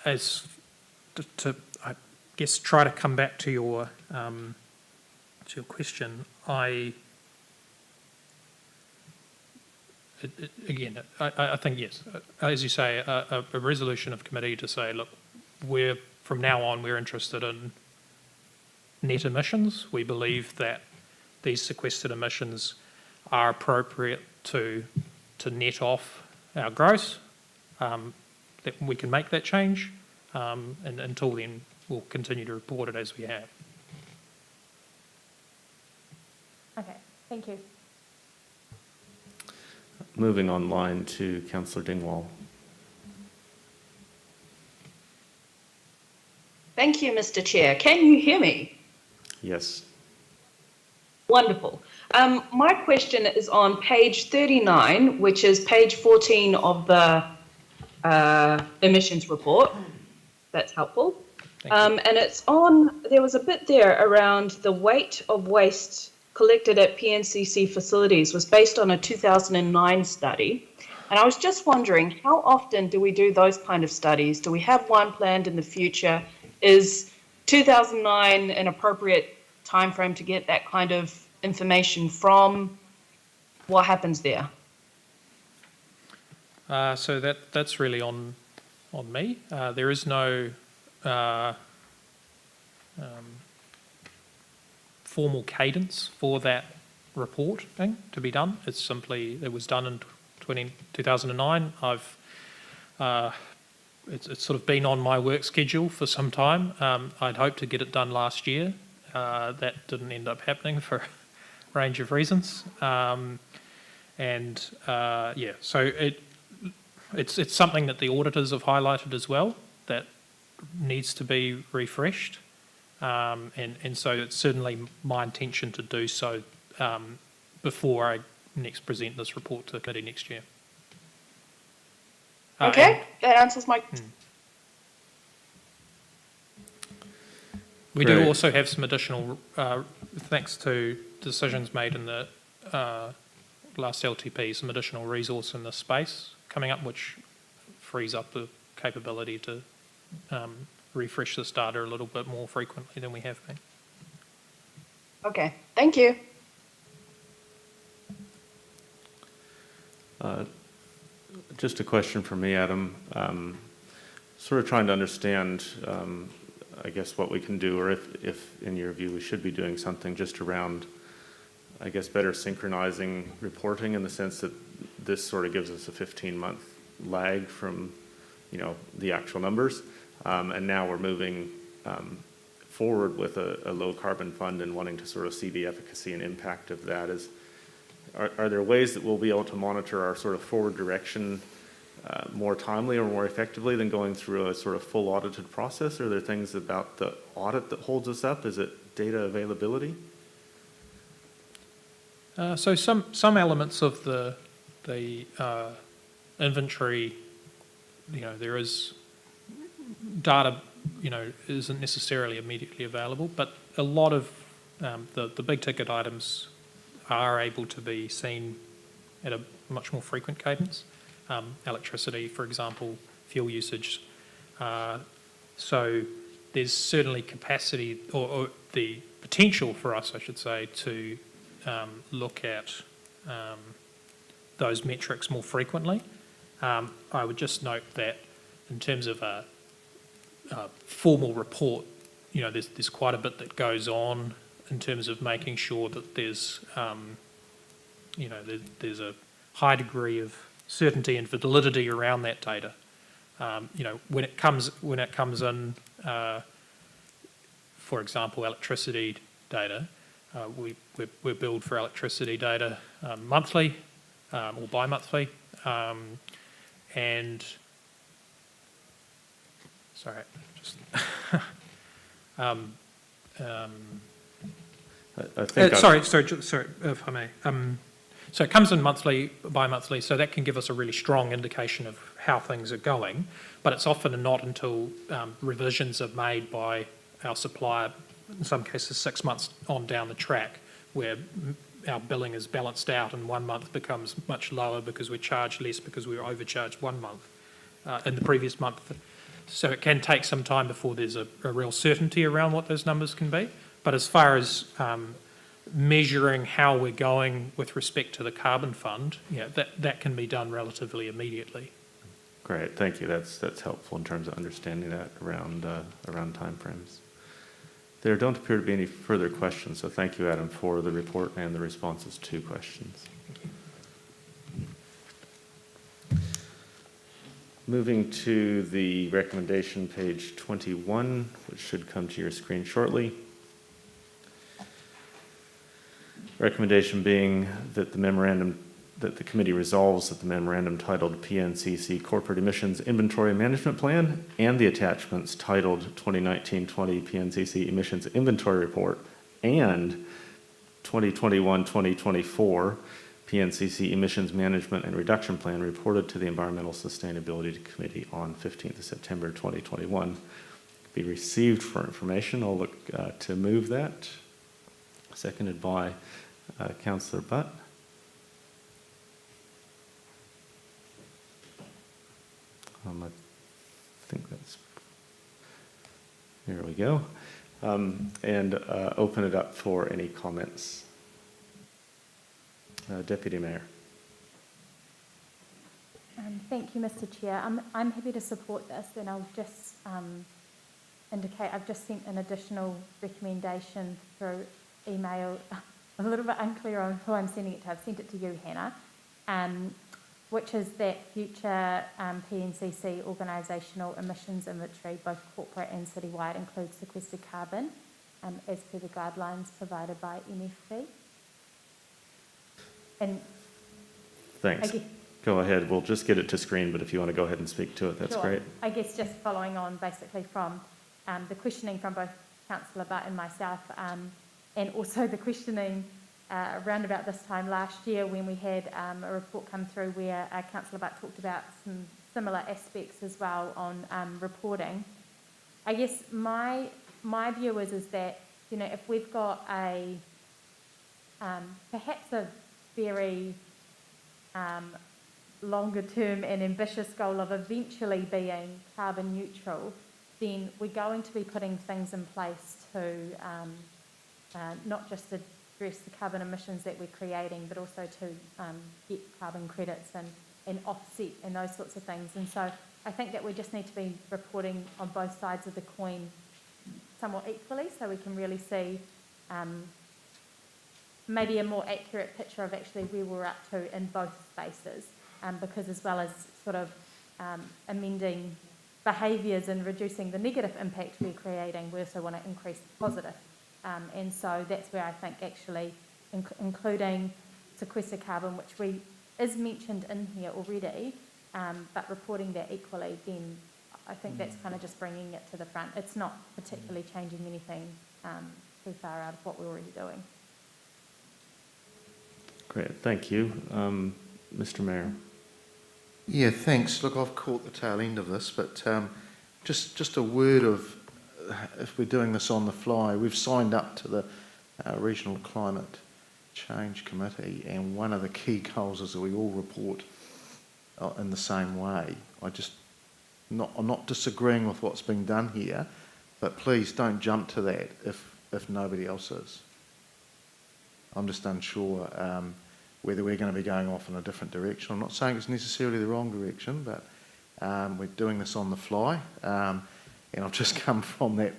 As to I guess try to come back to your question, I think yes, as you say, a resolution of committee to say, look, from now on we're interested in net emissions. We believe that these sequestered emissions are appropriate to net off our gross, that we can make that change, and until then we'll continue to report it as we have. Okay, thank you. Moving online to Councillor Dingwall. Thank you, Mr. Chair. Can you hear me? Yes. Wonderful. My question is on page 39, which is page 14 of the emissions report. That's helpful. And it's there was a bit there around the weight of waste collected at PNCC facilities was based on a 2009 study. And I was just wondering, how often do we do those kind of studies? Do we have one planned in the future? Is 2009 an appropriate time frame to get that kind of information from? What happens there? So that's really on me. There is no formal cadence for that reporting to be done. It's simply, it was done in 2009. It's sort of been on my work schedule for some time. I'd hoped to get it done last year. That didn't end up happening for a range of reasons. So it's something that the auditors have highlighted as well, that needs to be refreshed. And so it's certainly my intention to do so before I next present this report to the committee next year. Okay, that answers my... We do also have some additional, thanks to decisions made in the last LTP, some additional resource in this space coming up, which frees up the capability to refresh this data a little bit more frequently than we have been. Okay, thank you. Just a question for me, Adam. Sort of trying to understand, I guess, what we can do, or if in your view we should be doing something just around, I guess, better synchronizing reporting, in the sense that this sort of gives us a 15-month lag from, the actual numbers. And now we're moving forward with a low carbon fund and wanting to sort of see the efficacy and impact of that. Are there ways that we'll be able to monitor our sort of forward direction more timely or more effectively than going through a sort of full audited process? Are there things about the audit that holds us up? Is it data availability? So some elements of the inventory, there is data, isn't necessarily immediately available, but a lot of the big ticket items are able to be seen at a much more frequent cadence. Electricity, for example, fuel usage. So there's certainly capacity or the potential for us, I should say, to look at those metrics more frequently. I would just note that in terms of a formal report, there's quite a bit that goes on in terms of making sure that there's a high degree of certainty and validity around that data. When it comes in, for example, electricity data, we're billed for electricity data monthly or bi-monthly, and sorry, just I think sorry, if I may. So it comes in monthly, bi-monthly, so that can give us a really strong indication of how things are going, but it's often not until revisions are made by our supplier, in some cases 6 months on down the track, where our billing is balanced out and 1 month becomes much lower because we're charged less because we were overcharged 1 month in the previous month. So it can take some time before there's a real certainty around what those numbers can be. But as far as measuring how we're going with respect to the carbon fund, that can be done relatively immediately. Great, thank you. That's helpful in terms of understanding that around timeframes. There don't appear to be any further questions, so thank you, Adam, for the report and the responses to questions. Moving to the recommendation, page 21, which should come to your screen shortly. Recommendation being that the committee resolves that the memorandum titled PNCC Corporate Emissions Inventory Management Plan and the attachments titled 2019-20 PNCC Emissions Inventory Report and 2021-2024 PNCC Emissions Management and Reduction Plan reported to the Environmental Sustainability Committee on 15th of September 2021 be received for information. I'll look to move that. Seconded by Councillor Butt. I think that's, here we go. And open it up for any comments. Deputy Mayor. Thank you, Mr. Chair. I'm happy to support this, and I'll just indicate I've just sent an additional recommendation through email. A little bit unclear on who I'm sending it to. I've sent it to you, Hannah, which is that future PNCC organisational emissions inventory, both corporate and citywide, includes sequestered carbon, as per the guidelines provided by MFP. And thanks. Go ahead. We'll just get it to screen, but if you want to go ahead and speak to it, that's sure. great. I guess just following on basically from the questioning from both Councillor Butt and myself, and also the questioning around about this time last year when we had a report come through where Councillor Butt talked about some similar aspects as well on reporting. I guess my view is that, if we've got a perhaps a very longer term and ambitious goal of eventually being carbon neutral, then we're going to be putting things in place to not just address the carbon emissions that we're creating, but also to get carbon credits and offset and those sorts of things. And so I think that we just need to be reporting on both sides of the coin somewhat equally, so we can really see maybe a more accurate picture of actually where we're up to in both spaces, because as well as sort of amending behaviours and reducing the negative impact we're creating, we also want to increase the positive. And so that's where I think actually including sequestered carbon, which is mentioned in here already, but reporting that equally, then I think that's kind of just bringing it to the front. It's not particularly changing anything too far out of what we're already doing. Great, thank you. Mr. Mayor. Yeah, thanks. Look, I've caught the tail end of this, but just a word of, if we're doing this on the fly, we've signed up to the Regional Climate Change Committee, and one of the key goals is that we all report in the same way. I'm not disagreeing with what's being done here, but please don't jump to that if nobody else is. I'm just unsure whether we're going to be going off in a different direction. I'm not saying it's necessarily the wrong direction, but we're doing this on the fly, and I've just come from that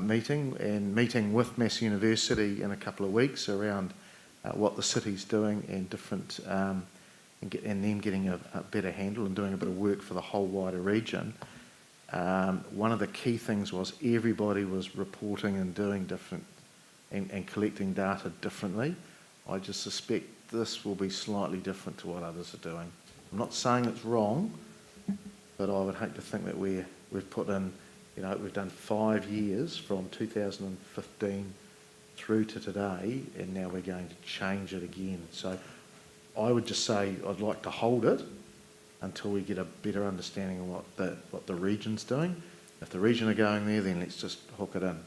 meeting with Mass University in a couple of weeks around what the city's doing and different, and them getting a better handle and doing a bit of work for the whole wider region. One of the key things was everybody was reporting and doing different and collecting data differently. I just suspect this will be slightly different to what others are doing. I'm not saying it's wrong, but I would hate to think that we've put in, we've done 5 years from 2015 through to today, and now we're going to change it again. So I would just say I'd like to hold it until we get a better understanding of what the region's doing. If the region are going there, then let's just hook it in.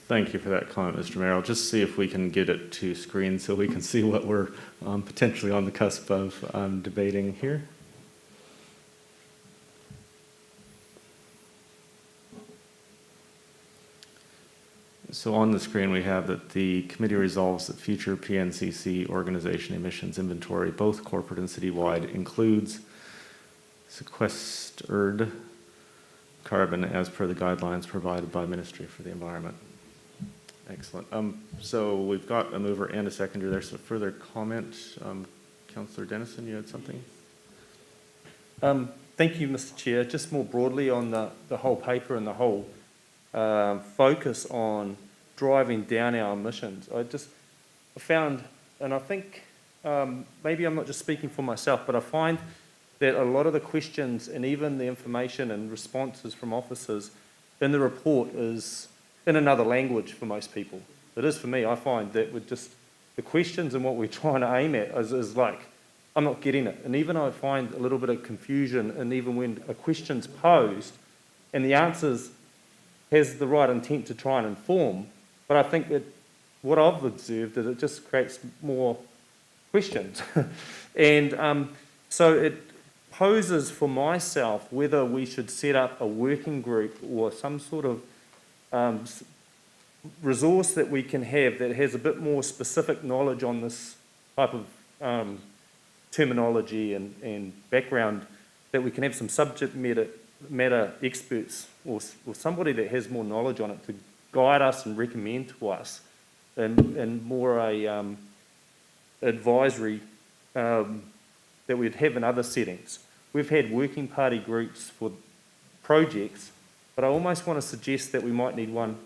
Thank you for that comment, Mr. Mayor. I'll just see if we can get it to screen so we can see what we're potentially on the cusp of debating here. So on the screen we have that the committee resolves that future PNCC organization emissions inventory, both corporate and citywide, includes sequestered carbon as per the guidelines provided by Ministry for the Environment. Excellent. So we've got a mover and a seconder there. So further comment, Councillor Dennison, you had something? Thank you, Mr. Chair. Just more broadly on the whole paper and the whole focus on driving down our emissions. I found, and I think maybe I'm not just speaking for myself, but I find that a lot of the questions and even the information and responses from officers in the report is in another language for most people. It is for me. I find that with just the questions and what we're trying to aim at is like, I'm not getting it. And even I find a little bit of confusion, and even when a question's posed and the answers has the right intent to try and inform, but I think that what I've observed is it just creates more questions. And so it poses for myself whether we should set up a working group or some sort of resource that we can have that has a bit more specific knowledge on this type of terminology and background, that we can have some subject matter experts or somebody that has more knowledge on it to guide us and recommend to us, and more a advisory that we'd have in other settings. We've had working party groups for projects, but I almost want to suggest that we might need one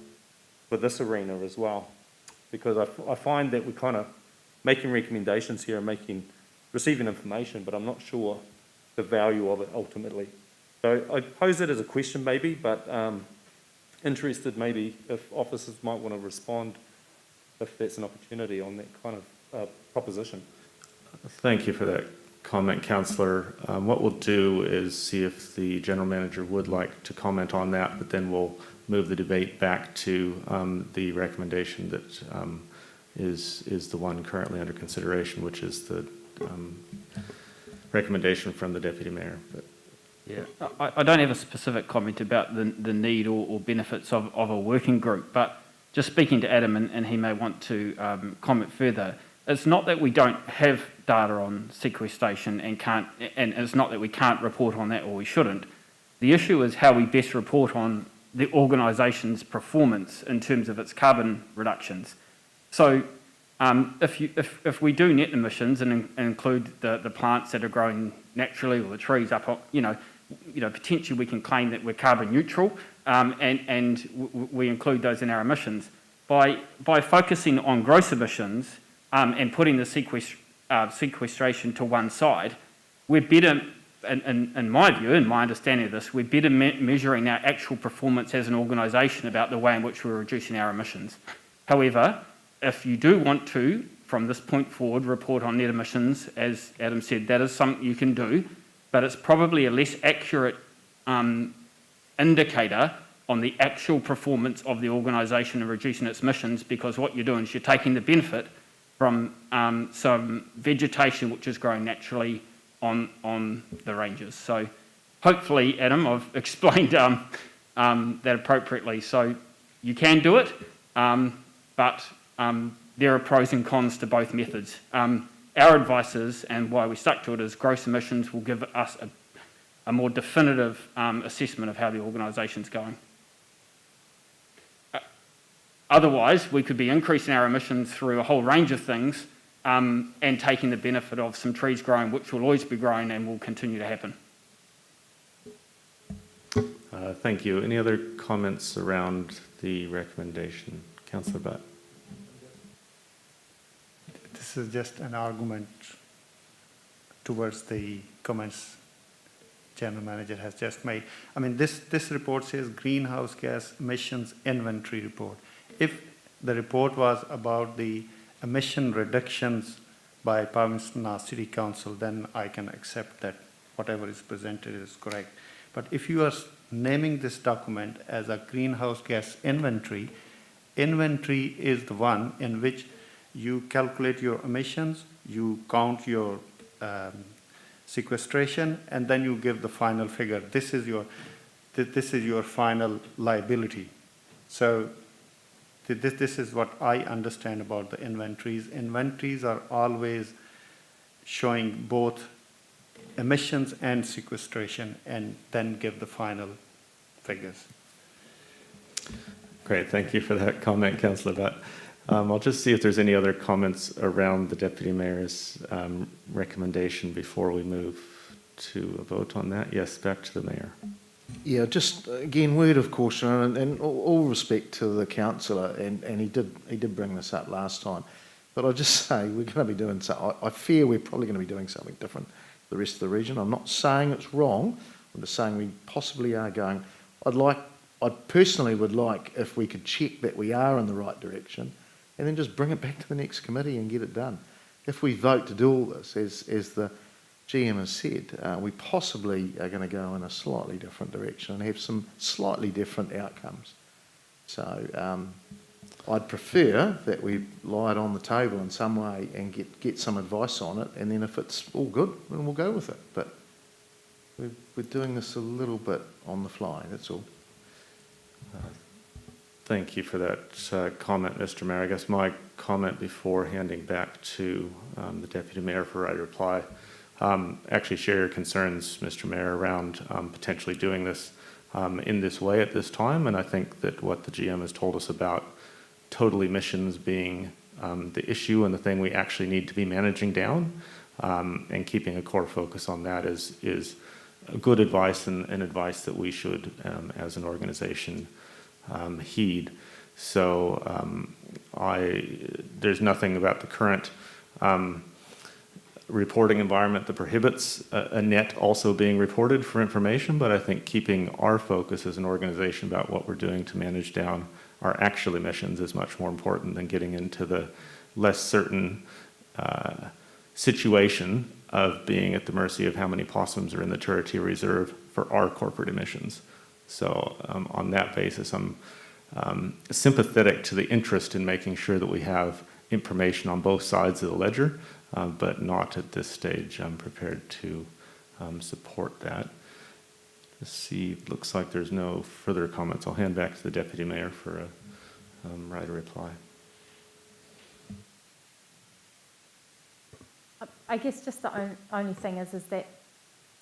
for this arena as well, because I find that we're kind of making recommendations here and receiving information, but I'm not sure the value of it ultimately. So I pose it as a question maybe, but interested maybe if officers might want to respond if that's an opportunity on that kind of proposition. Thank you for that comment, Councillor. What we'll do is see if the General Manager would like to comment on that, but then we'll move the debate back to the recommendation that is the one currently under consideration, which is the recommendation from the Deputy Mayor. But yeah, I don't have a specific comment about the need or benefits of a working group, but just speaking to Adam, and he may want to comment further, it's not that we don't have data on sequestration and it's not that we can't report on that or we shouldn't. The issue is how we best report on the organisation's performance in terms of its carbon reductions. So if we do net emissions and include the plants that are growing naturally or the trees up, potentially we can claim that we're carbon neutral, and we include those in our emissions. By focusing on gross emissions and putting the sequestration to one side, we're better, in my view, in my understanding of this, we're better measuring our actual performance as an organisation about the way in which we're reducing our emissions. However, if you do want to, from this point forward, report on net emissions, as Adam said, that is something you can do, but it's probably a less accurate indicator on the actual performance of the organisation in reducing its emissions, because what you're doing is you're taking the benefit from some vegetation which is growing naturally on the ranges. So hopefully, Adam, I've explained that appropriately. So you can do it, but there are pros and cons to both methods. Our advice is, and why we stuck to it, is gross emissions will give us a more definitive assessment of how the organisation's going. Otherwise, we could be increasing our emissions through a whole range of things and taking the benefit of some trees growing, which will always be growing and will continue to happen. Thank you. Any other comments around the recommendation? Councillor Butt. This is just an argument towards the comments General Manager has just made. I mean, this report says greenhouse gas emissions inventory report. If the report was about the emission reductions by Palmerston City Council, then I can accept that whatever is presented is correct. But if you are naming this document as a greenhouse gas inventory, inventory is the one in which you calculate your emissions, you count your sequestration, and then you give the final figure. This is your final liability. So this is what I understand about the inventories. Inventories are always showing both emissions and sequestration, and then give the final figures. Great, thank you for that comment, Councillor Butt. I'll just see if there's any other comments around the Deputy Mayor's recommendation before we move to a vote on that. Yes, back to the Mayor. Yeah, just again, word of caution, and all respect to the councillor, and he did bring this up last time, but I'll just say we're going to be doing so. I fear we're probably going to be doing something different the rest of the region. I'm not saying it's wrong. I'm just saying we possibly are going. I personally would like if we could check that we are in the right direction, and then just bring it back to the next committee and get it done. If we vote to do all this, as the GM has said, we possibly are going to go in a slightly different direction and have some slightly different outcomes. So I'd prefer that we lie it on the table in some way and get some advice on it, and then if it's all good, then we'll go with it. But we're doing this a little bit on the fly, that's all. Thank you for that comment, Mr. Mayor. I guess my comment before handing back to the Deputy Mayor for right reply, actually share your concerns, Mr. Mayor, around potentially doing this in this way at this time. And I think that what the GM has told us about total emissions being the issue and the thing we actually need to be managing down, and keeping a core focus on that is good advice and advice that we should, as an organisation, heed. So there's nothing about the current reporting environment that prohibits a net also being reported for information, but I think keeping our focus as an organisation about what we're doing to manage down our actual emissions is much more important than getting into the less certain situation of being at the mercy of how many possums are in the Turritira Reserve for our corporate emissions. So on that basis, I'm sympathetic to the interest in making sure that we have information on both sides of the ledger, but not at this stage. I'm prepared to support that. Let's see, looks like there's no further comments. I'll hand back to the Deputy Mayor for a right of reply. I guess just the only thing is that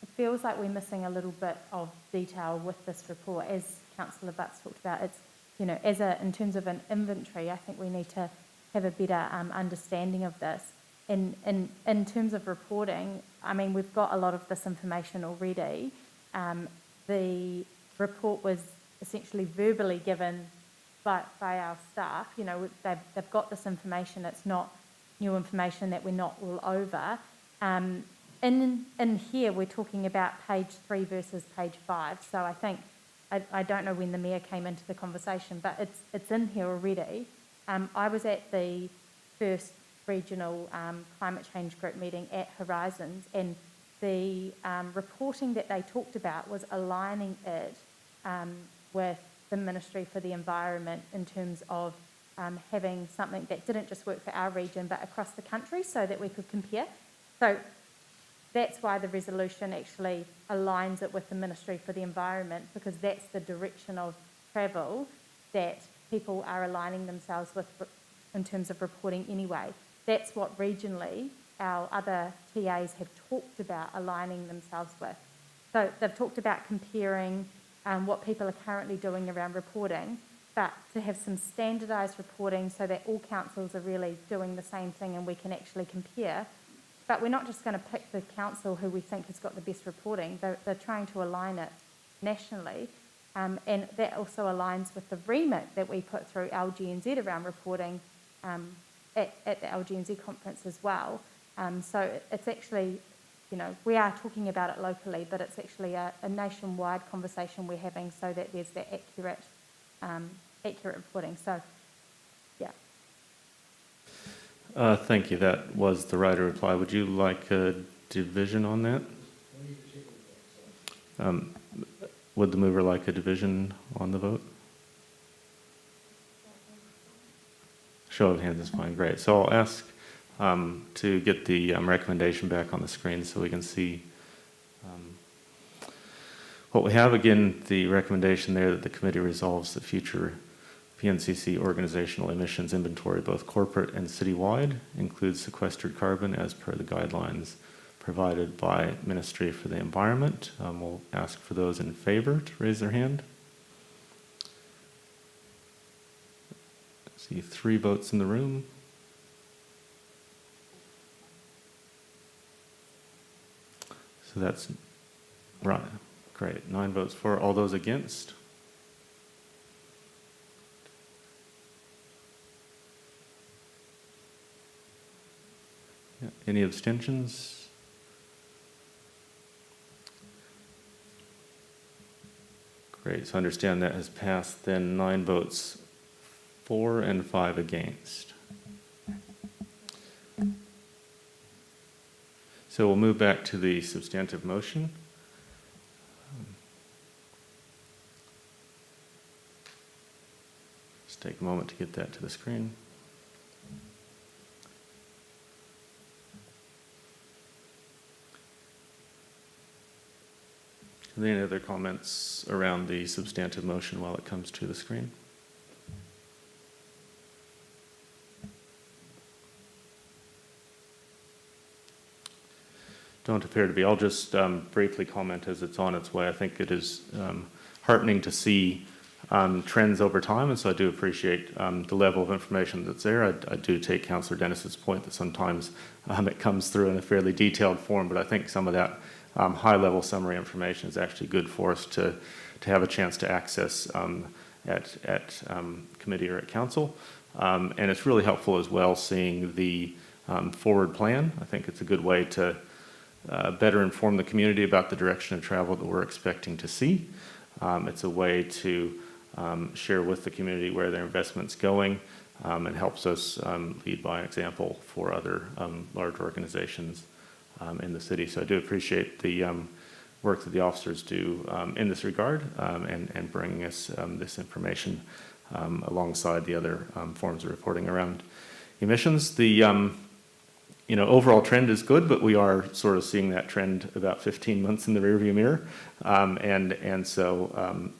it feels like we're missing a little bit of detail with this report. As Councillor Butts talked about, it's, you know, in terms of an inventory, I think we need to have a better understanding of this. In terms of reporting, I mean, we've got a lot of this information already. The report was essentially verbally given by our staff. You know, they've got this information. It's not new information that we're not all over. In here, we're talking about page 3 versus page 5. So I think, I don't know when the Mayor came into the conversation, but it's in here already. I was at the first regional climate change group meeting at Horizons, and the reporting that they talked about was aligning it with the Ministry for the Environment in terms of having something that didn't just work for our region but across the country so that we could compare. So that's why the resolution actually aligns it with the Ministry for the Environment, because that's the direction of travel that people are aligning themselves with in terms of reporting anyway. That's what regionally our other TAs have talked about aligning themselves with. So they've talked about comparing what people are currently doing around reporting, but to have some standardised reporting so that all councils are really doing the same thing and we can actually compare. But we're not just going to pick the council who we think has got the best reporting. They're trying to align it nationally. And that also aligns with the remit that we put through LGNZ around reporting at the LGNZ conference as well. So it's actually, you know, we are talking about it locally, but it's actually a nationwide conversation we're having so that there's that accurate reporting. So, yeah. Thank you. That was the right reply. Would you like a division on that? Would the mover like a division on the vote? Show of hands is fine. Great. So I'll ask to get the recommendation back on the screen so we can see what we have. Again, the recommendation there that the committee resolves the future PNCC organizational emissions inventory, both corporate and citywide, includes sequestered carbon as per the guidelines provided by Ministry for the Environment. We'll ask for those in favor to raise their hand. I see 3 votes in the room. So that's right. Great. 9 votes for. All those against? Yeah. Any abstentions? Great. So I understand that has passed. Then 9 votes for and 5 against. So we'll move back to the substantive motion. Just take a moment to get that to the screen. Are there any other comments around the substantive motion while it comes to the screen? Don't appear to be. I'll just briefly comment as it's on its way. I think it is heartening to see trends over time, and so I do appreciate the level of information that's there. I do take Councillor Dennis's point that sometimes it comes through in a fairly detailed form, but I think some of that high-level summary information is actually good for us to have a chance to access at committee or at council. And it's really helpful as well seeing the forward plan. I think it's a good way to better inform the community about the direction of travel that we're expecting to see. It's a way to share with the community where their investment's going, and helps us lead by example for other large organizations in the city. So I do appreciate the work that the officers do in this regard, and bringing us this information alongside the other forms of reporting around emissions. The overall trend is good, but we are sort of seeing that trend about 15 months in the rearview mirror. So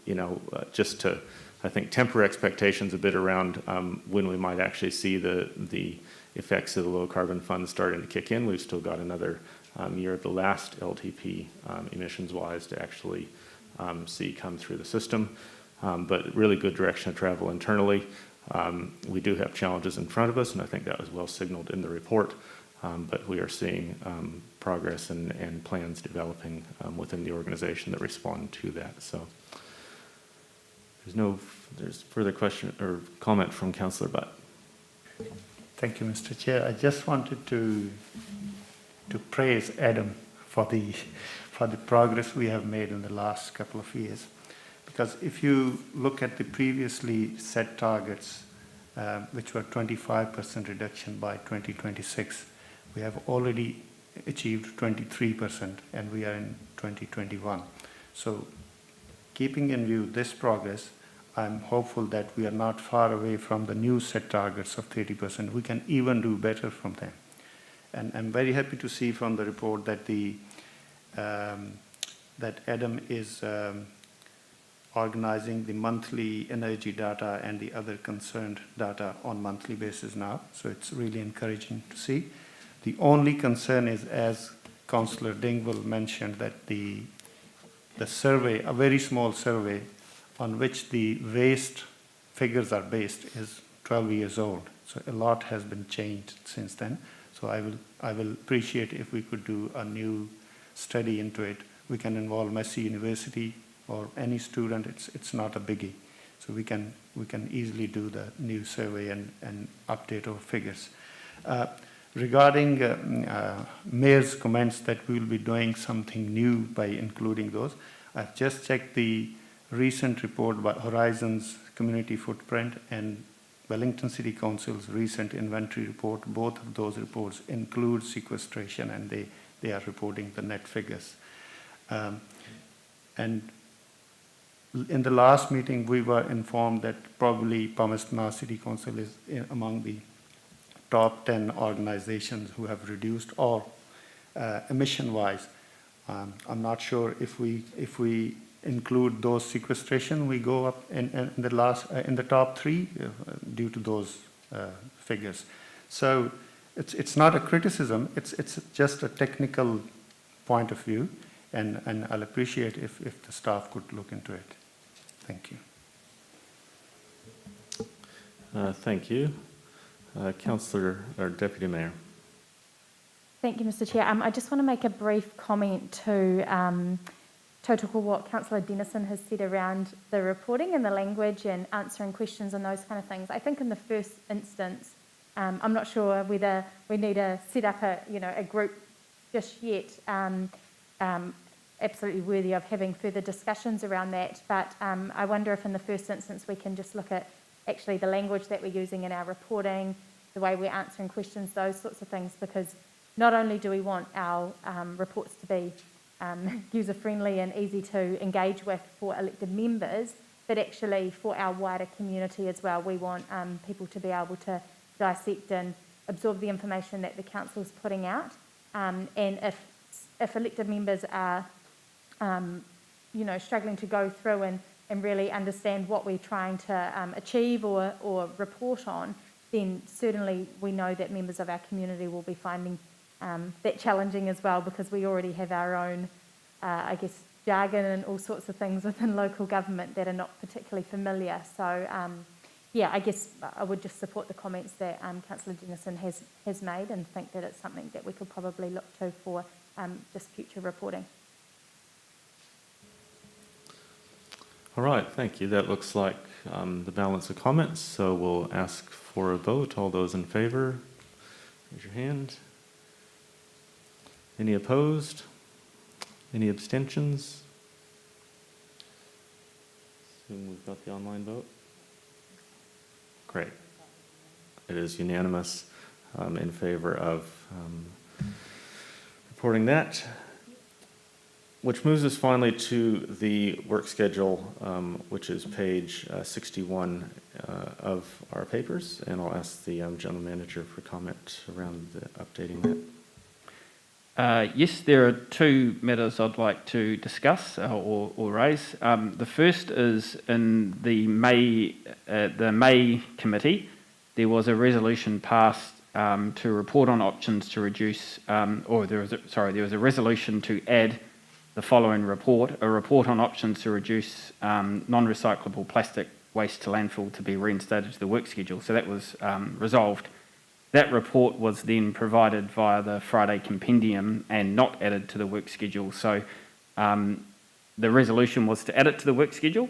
just to, I think, temper expectations a bit around when we might actually see the effects of the low carbon funds starting to kick in. We've still got another year of the last LTP emissions-wise to actually see come through the system. But really good direction of travel internally. We do have challenges in front of us, and I think that was well signaled in the report. But we are seeing progress and plans developing within the organization that respond to that. So there's further question or comment from Councillor Butt. Thank you, Mr. Chair. I just wanted to praise Adam for the progress we have made in the last couple of years. Because if you look at the previously set targets, which were 25% reduction by 2026, we have already achieved 23%, and we are in 2021. So keeping in view this progress, I'm hopeful that we are not far away from the new set targets of 30%. We can even do better from them. And I'm very happy to see from the report that that Adam is organizing the monthly energy data and the other concerned data on monthly basis now. So it's really encouraging to see. The only concern is, as Councillor Dingwall mentioned, that the survey, a very small survey on which the waste figures are based, is 12 years old. So a lot has been changed since then. So I will appreciate if we could do a new study into it. We can involve Massey University or any student. It's not a biggie. So we can easily do the new survey and update our figures. Regarding Mayor's comments that we will be doing something new by including those, I've just checked the recent report by Horizons Community Footprint and Wellington City Council's recent inventory report. Both of those reports include sequestration, and they are reporting the net figures. And in the last meeting, we were informed that probably Palmerston City Council is among the top 10 organizations who have reduced, or emission-wise. I'm not sure if we include those sequestration, we go up in the top 3 due to those figures. So it's not a criticism. It's just a technical point of view, and I'll appreciate if the staff could look into it. Thank you. Thank you. Councillor or Deputy Mayor. Thank you, Mr. Chair. I just want to make a brief comment to what Councillor Dennison has said around the reporting and the language and answering questions and those kind of things. I think in the first instance, I'm not sure whether we need to set up a group just yet. Absolutely worthy of having further discussions around that. But I wonder if in the first instance we can just look at actually the language that we're using in our reporting, the way we're answering questions, those sorts of things, because not only do we want our reports to be user-friendly and easy to engage with for elected members, but actually for our wider community as well. We want people to be able to dissect and absorb the information that the council's putting out. And if elected members are struggling to go through and really understand what we're trying to achieve or report on, then certainly we know that members of our community will be finding that challenging as well, because we already have our own, jargon and all sorts of things within local government that are not particularly familiar. So, I guess I would just support the comments that Councillor Dennison has made, and think that it's something that we could probably look to for just future reporting. All right, thank you. That looks like the balance of comments, so we'll ask for a vote. All those in favour, raise your hand. Any opposed? Any abstentions? Assume we've got the online vote. Great. It is unanimous in favour of reporting that. Which moves us finally to the work schedule, which is page 61 of our papers, and I'll ask the General Manager for comment around updating that. Yes, there are 2 matters I'd like to discuss or raise. The first is in the May committee, there was a resolution passed to report on options to reduce, there was a resolution to add the following report: a report on options to reduce non-recyclable plastic waste to landfill to be reinstated to the work schedule. So that was resolved. That report was then provided via the Friday compendium and not added to the work schedule. So the resolution was to add it to the work schedule.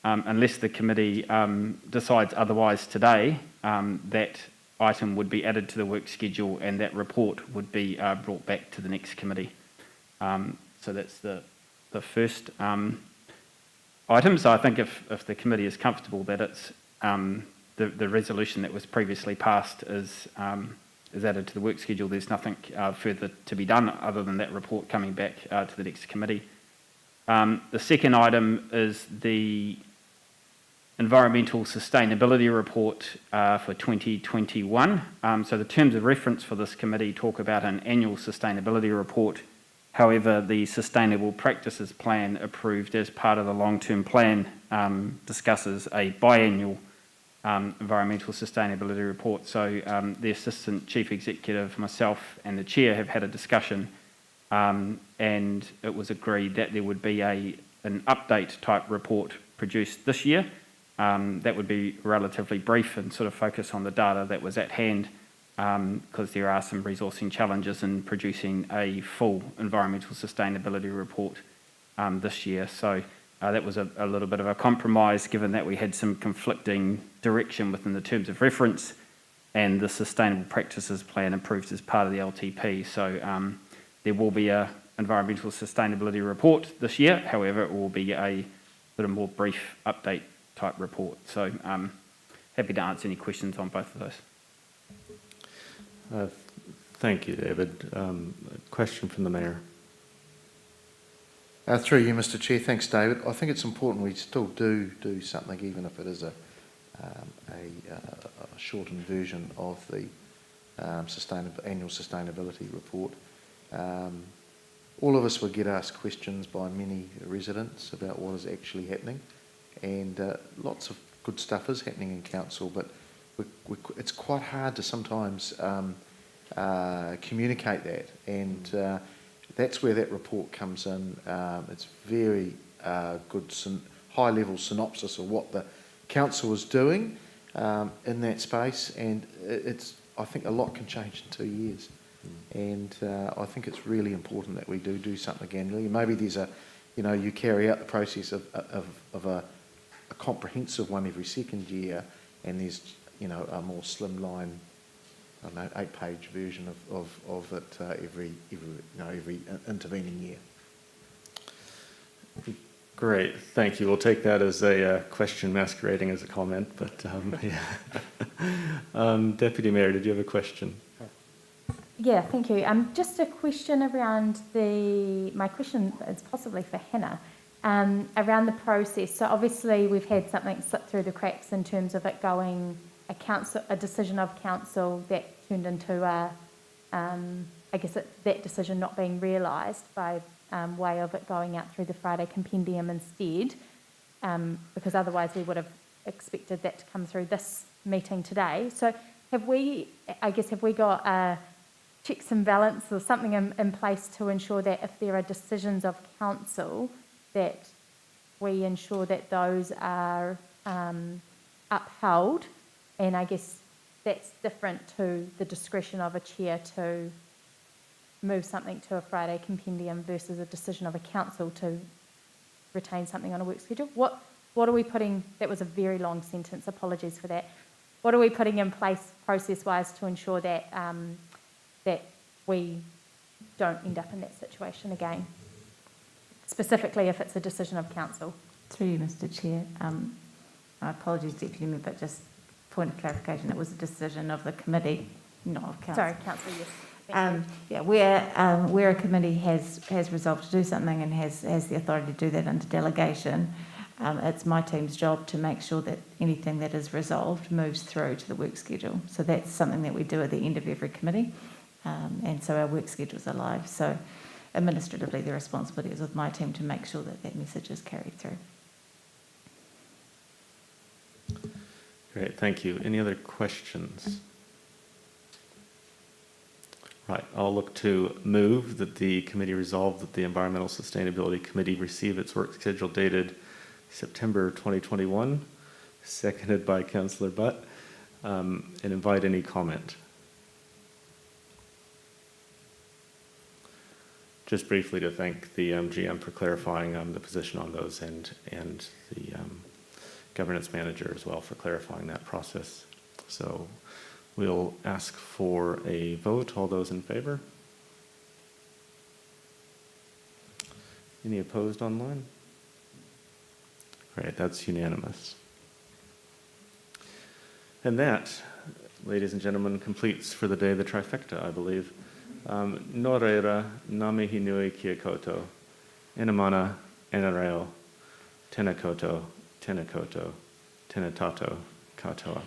Unless the committee decides otherwise today, that item would be added to the work schedule and that report would be brought back to the next committee. So that's the first item. So I think if the committee is comfortable that it's the resolution that was previously passed is added to the work schedule, there's nothing further to be done other than that report coming back to the next committee. The second item is the Environmental Sustainability Report for 2021. So the terms of reference for this committee talk about an annual sustainability report. However, the Sustainable Practices Plan approved as part of the long-term plan discusses a biannual environmental sustainability report. So the Assistant Chief Executive, myself and the Chair have had a discussion and it was agreed that there would be an update type report produced this year. That would be relatively brief and sort of focus on the data that was at hand because there are some resourcing challenges in producing a full environmental sustainability report this year. So that was a little bit of a compromise given that we had some conflicting direction within the terms of reference and the Sustainable Practices Plan approved as part of the LTP. So there will be a environmental sustainability report this year. However, it will be a sort of more brief update type report. So happy to answer any questions on both of those. Thank you, David. A question from the Mayor. Through you, Mr. Chair. Thanks, David. I think it's important we still do something, even if it is a shortened version of the annual sustainability report. All of us would get asked questions by many residents about what is actually happening, and lots of good stuff is happening in council, but it's quite hard to sometimes communicate that, and that's where that report comes in. It's very good, high-level synopsis of what the council is doing in that space, and I think a lot can change in 2 years. And I think it's really important that we do something annually. Maybe there's you carry out the process of a comprehensive one every second year, and there's a more slimline, I don't know, 8-page version of it every intervening year. Great, thank you. We'll take that as a question masquerading as a comment, but yeah. Deputy Mayor, did you have a question? Yeah, thank you. Just a question around my question is possibly for Hannah, around the process. So obviously we've had something slip through the cracks in terms of it going a decision of council that turned into that decision not being realised by way of it going out through the Friday compendium instead, because otherwise we would have expected that to come through this meeting today. So have we got checks and balance or something in place to ensure that if there are decisions of council, that we ensure that those are upheld? And I guess that's different to the discretion of a chair to move something to a Friday compendium versus a decision of a council to retain something on a work schedule. What are we putting, that was a very long sentence, apologies for that. What are we putting in place process-wise to ensure that that we don't end up in that situation again, specifically if it's a decision of council? Through you, Mr. Chair. My apologies, Deputy Mayor, but just point of clarification, it was a decision of the committee, not of council. Sorry, council, yes. Yeah, where a committee has resolved to do something and has the authority to do that under delegation, it's my team's job to make sure that anything that is resolved moves through to the work schedule. So that's something that we do at the end of every committee, and so our work schedules are live. So administratively, the responsibility is with my team to make sure that that message is carried through. Great, thank you. Any other questions? Right, I'll look to move that the committee resolve that the Environmental Sustainability Committee receive its work schedule dated September 2021, seconded by Councillor Butt, and invite any comment. Just briefly to thank the GM for clarifying the position on those and the governance manager as well for clarifying that process. So We'll ask for a vote. All those in favor? Any opposed online? Great, that's unanimous. And that, ladies and gentlemen, completes for the day the trifecta, I believe. Nō reira, ngā mihi nui kia koutou, ina mana, ina reo, tēnā koutou, tēnā tātou, katoa.